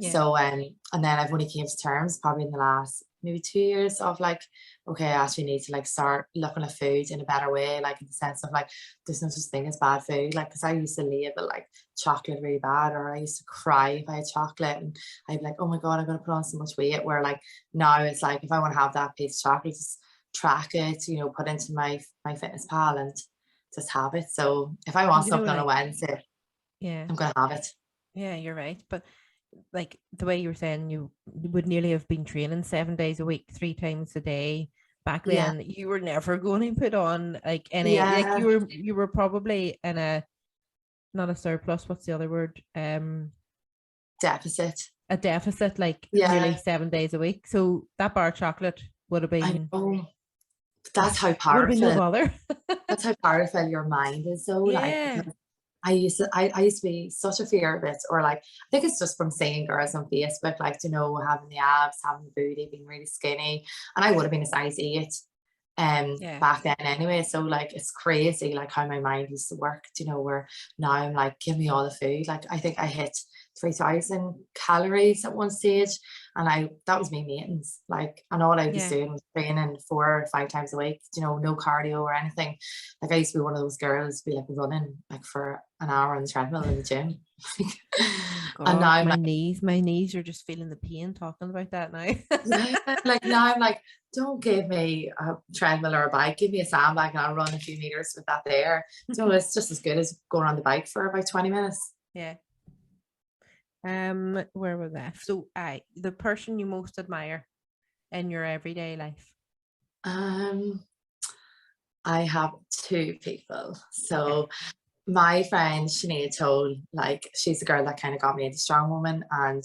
Yeah. So and then I've only came to terms probably in the last maybe 2 years of like, okay, I actually need to like start looking at food in a better way, like in the sense of like there's no such thing as bad food. Like because I used to label like chocolate really bad, or I used to cry if I had chocolate, and I'd be like, oh my God, I'm gonna put on so much weight. Where like now it's like if I want to have that piece of chocolate, just track it, you know, put into my fitness pal and just have it. So if I want You know, something on a like, Wednesday, yeah. I'm gonna have it. Yeah, you're right. But like the way you were saying, you would nearly have been training 7 days a week, 3 times a day. Back Yeah. then, you were never going to put on like any like Yeah. you were probably in a not a surplus. What's the other word? Deficit. A deficit, like nearly Yeah. 7 days a week. So that bar of chocolate would have I been know. That's how would have been no powerful. bother. That's how powerful your mind is though. Like Yeah. because I used to be such a fear of it, or like, I think it's just from seeing girls on Facebook, like, you know, having the abs, having the booty, being really skinny. And I would have been a size 8 Yeah. back then anyway. So like, it's crazy like how my mind used to work, you know, where now I'm like, give me all the food. Like, I think I hit 3,000 calories at one stage, and that was me maintenance. Like, and all I was Yeah. doing was training 4 or 5 times a week, you know, no cardio or anything. Like, I used to be one of those girls be like running like for an hour on the treadmill in the gym. And now God, I'm my like, knees are just feeling the pain talking about that now. yeah, like now I'm like, don't give me a treadmill or a bike, give me a sandbag and I'll run a few meters with that there. So it's just as good as going on the bike for about 20 minutes. Yeah. Where was that? So the person you most admire in your everyday life. Um, I have 2 people. So Okay. my friend Sinead Toll, like, she's the girl that kind of got me into strong woman. And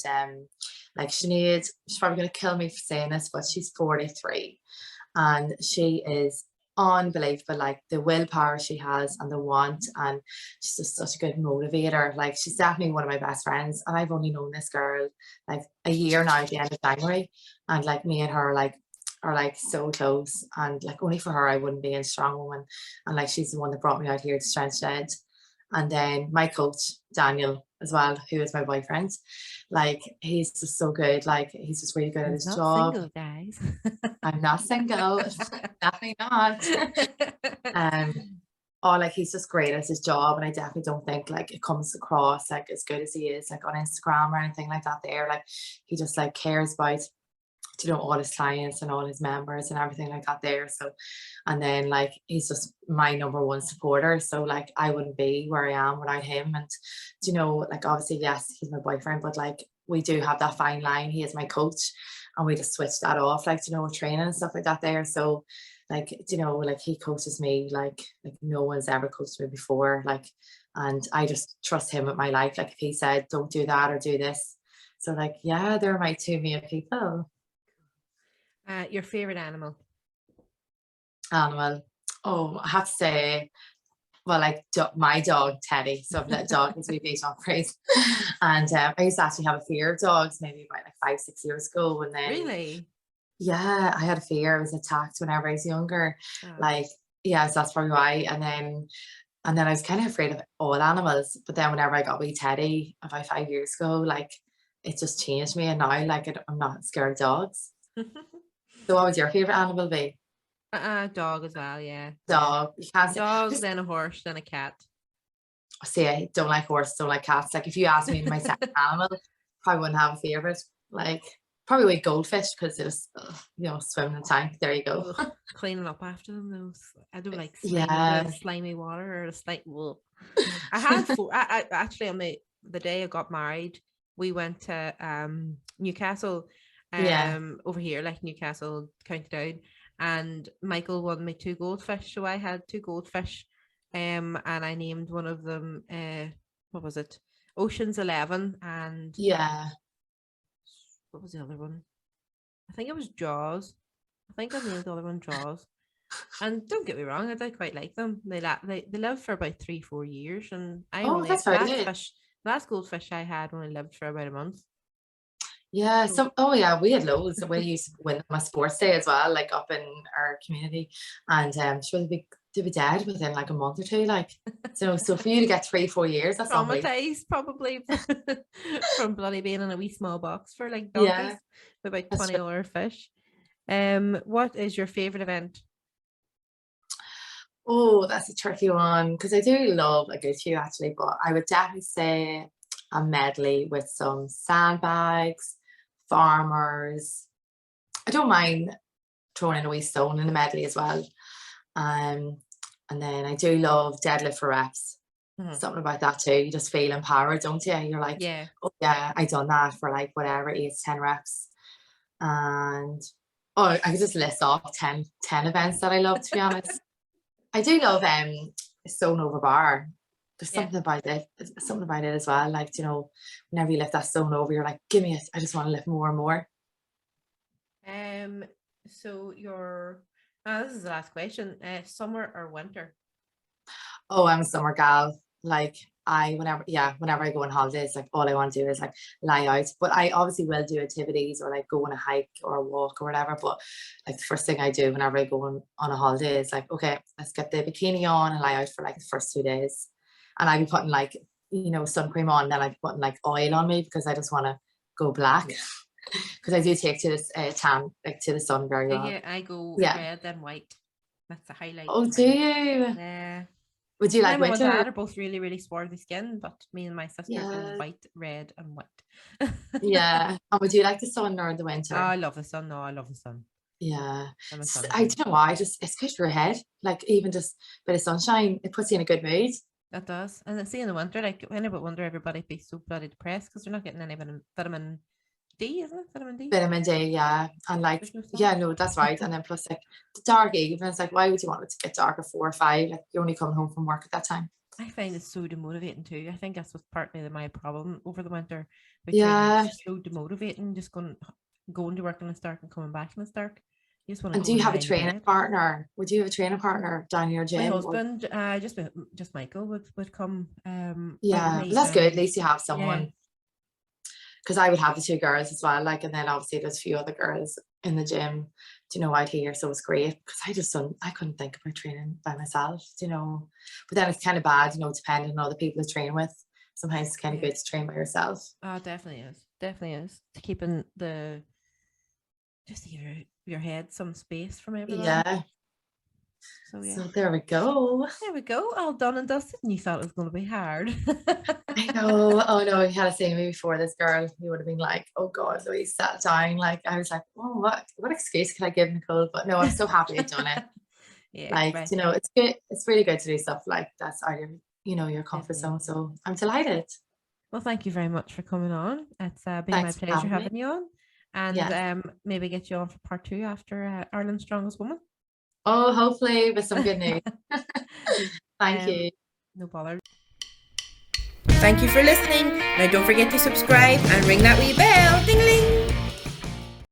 like, Sinead, she's probably gonna kill me for saying this, but she's 43 and she is unbelievable. Like, the willpower she has and the want, and she's just such a good motivator. Like, she's definitely one of my best friends, and I've only known this girl like a year now at the end of January, and like, me and her like are like so close, and like, only for her I wouldn't be in strong woman. And like, she's the one that brought me out here to Strength Shed. And then my coach Daniel as well, who is my boyfriend, like, he's just so good. Like, he's just really good at He's his not job. single, guys. I'm not single. Definitely not. um or like, he's just great at his job, and I definitely don't think like it comes across like as good as he is like on Instagram or anything like that there. Like, he just like cares about, you know, all his clients and all his members and everything like that there. So, and then like, he's just my number one supporter. So like, I wouldn't be where I am without him. And, you know, like, obviously, yes, he's my boyfriend, but like, we do have that fine line. He is my coach, and we just switch that off, like, you know, with training and stuff like that there. So like, you know, like, he coaches me like no one's ever coached me before. Like, and I just trust him with my life. Like, if he said don't do that or do this. So like, yeah, they're my 2 main people. Your favorite animal. Animal. Oh, I have to say, well, like, my dog Teddy. So I've let dog into me based on phrase. And I used to actually have a fear of dogs maybe about like 5, 6 years ago. And then, Really? yeah, I had a fear. I was attacked whenever I was younger. Oh. Like, yeah, so that's probably why. And then I was kind of afraid of all animals. But then whenever I got wee Teddy about 5 years ago, like, it just changed me. And now, like, I'm not scared of dogs. So what would your favorite animal be? Dog as well, yeah. Dog. You can't say. Dog, then a horse, then a cat. See, I don't like horses, don't like cats. Like, if you ask me my second animal, probably wouldn't have a favorite. Like, probably with goldfish, because it was, you know, swim in the tank. There you go. Ugh, cleaning up after them. Those I don't like Yeah. slimy water or the slime. Well, I had four. I actually on the day I got married, we went to Newcastle, Yeah. over here, like Newcastle, County Down, and Michael won me 2 goldfish, so I had 2 goldfish, and I named one of them what was it? Ocean's 11, and Yeah. what was the other one? I think it was Jaws. I think I named the other one Jaws. And don't get me wrong, I did quite like them. They live for about 3-4 years, and I Oh, only that's very good. last goldfish I had only lived for about a month. Yeah. So Oh yeah, we had loads. We used to win them a sports day as well, like up in our community. And sure, they'd be dead within like a month or two. Like, so for you to get 3, 4 years, that's unbelievable. traumatized probably from bloody being in a wee small box for like donkeys Yeah. with about That's $20 fish. What is your favorite event? Oh, that's a tricky one, because I do love a good few actually, but I would definitely say a medley with some sandbags, farmers. I don't mind throwing in a wee stone in the medley as well. Um, and then I do love deadlift for reps. Something about that too. You just feel empowered, don't you? You're like, Yeah. oh yeah, I done that for like whatever, 8 to 10 reps. And I could just list off 10 events that I love, to be honest. I do love stone over bar. There's Yeah. something about it as well. Like, you know, whenever you lift that stone over, you're like, give me it. I just want to lift more and more. So your this is the last question. Summer or winter? Oh, I'm a summer gal. like whenever I go on holidays, like all I want to do is like lie out. But I obviously will do activities or like go on a hike or a walk or whatever. But like the first thing I do whenever I go on a holiday is like, okay, let's get the bikini on and lie out for like the first 2 days. And I'd be putting like, sun cream on, and then I'd be putting like oil on me because I just want to go black. Because I do take to this tan, like to the sun very well. Yeah, I go red and white. That's the highlight. Oh, do you? Yeah. Would you like my mum winter? and dad are both really, really swarthy skin, but me and my sister go white, red, and white. Yeah. And would you like the sun or the winter? Oh, I love the sun. No, I love the sun. Yeah. I don't know why. It's good for your head. Like even just a bit of sunshine, it puts you in a good mood. It does. And see in the winter, like when I would wonder everybody be so bloody depressed because they're not getting any vitamin D, isn't it? Vitamin D. Vitamin D, yeah. And like, no, that's right. And then plus like the dark evening, it's like, why would you want it to get dark at 4 or 5? Like you're only coming home from work at that time. I find it so demotivating too. I think that's what's partly my problem over the winter. Yeah. It's so demotivating, just going to work in the dark and coming back in the dark. You just want to. And do you have a training partner? Would you have a training partner down in your gym? My husband, just Michael would come. Yeah, that's good. At least you have someone. Because I would have the 2 girls as well, like, and then obviously there's a few other girls in the gym, out here, so it's great because I couldn't think about training by myself, but then it's kind of bad, depending on other people to train with. Sometimes it's kind of good to train by yourself. Oh, definitely is to keeping your head some space from everything. Yeah. So there we go. All done and dusted. And you thought it was going to be hard. I know. Oh no, you had to say me before this girl. You would have been like, "Oh God, Louise sat down." Like I was like, "Oh, what excuse can I give Nicole?" But no, I'm so happy I've done it. It's good. It's really good to do stuff like that's out of your comfort zone. So I'm delighted. Well, thank you very much for coming on. It's been my pleasure having you on, and maybe get you on for part 2 after Ireland's Strongest Woman. Oh, hopefully with some good news. Thank you. No bother. Thank you for listening. Now don't forget to subscribe and ring that wee bell. Ding-a-ling.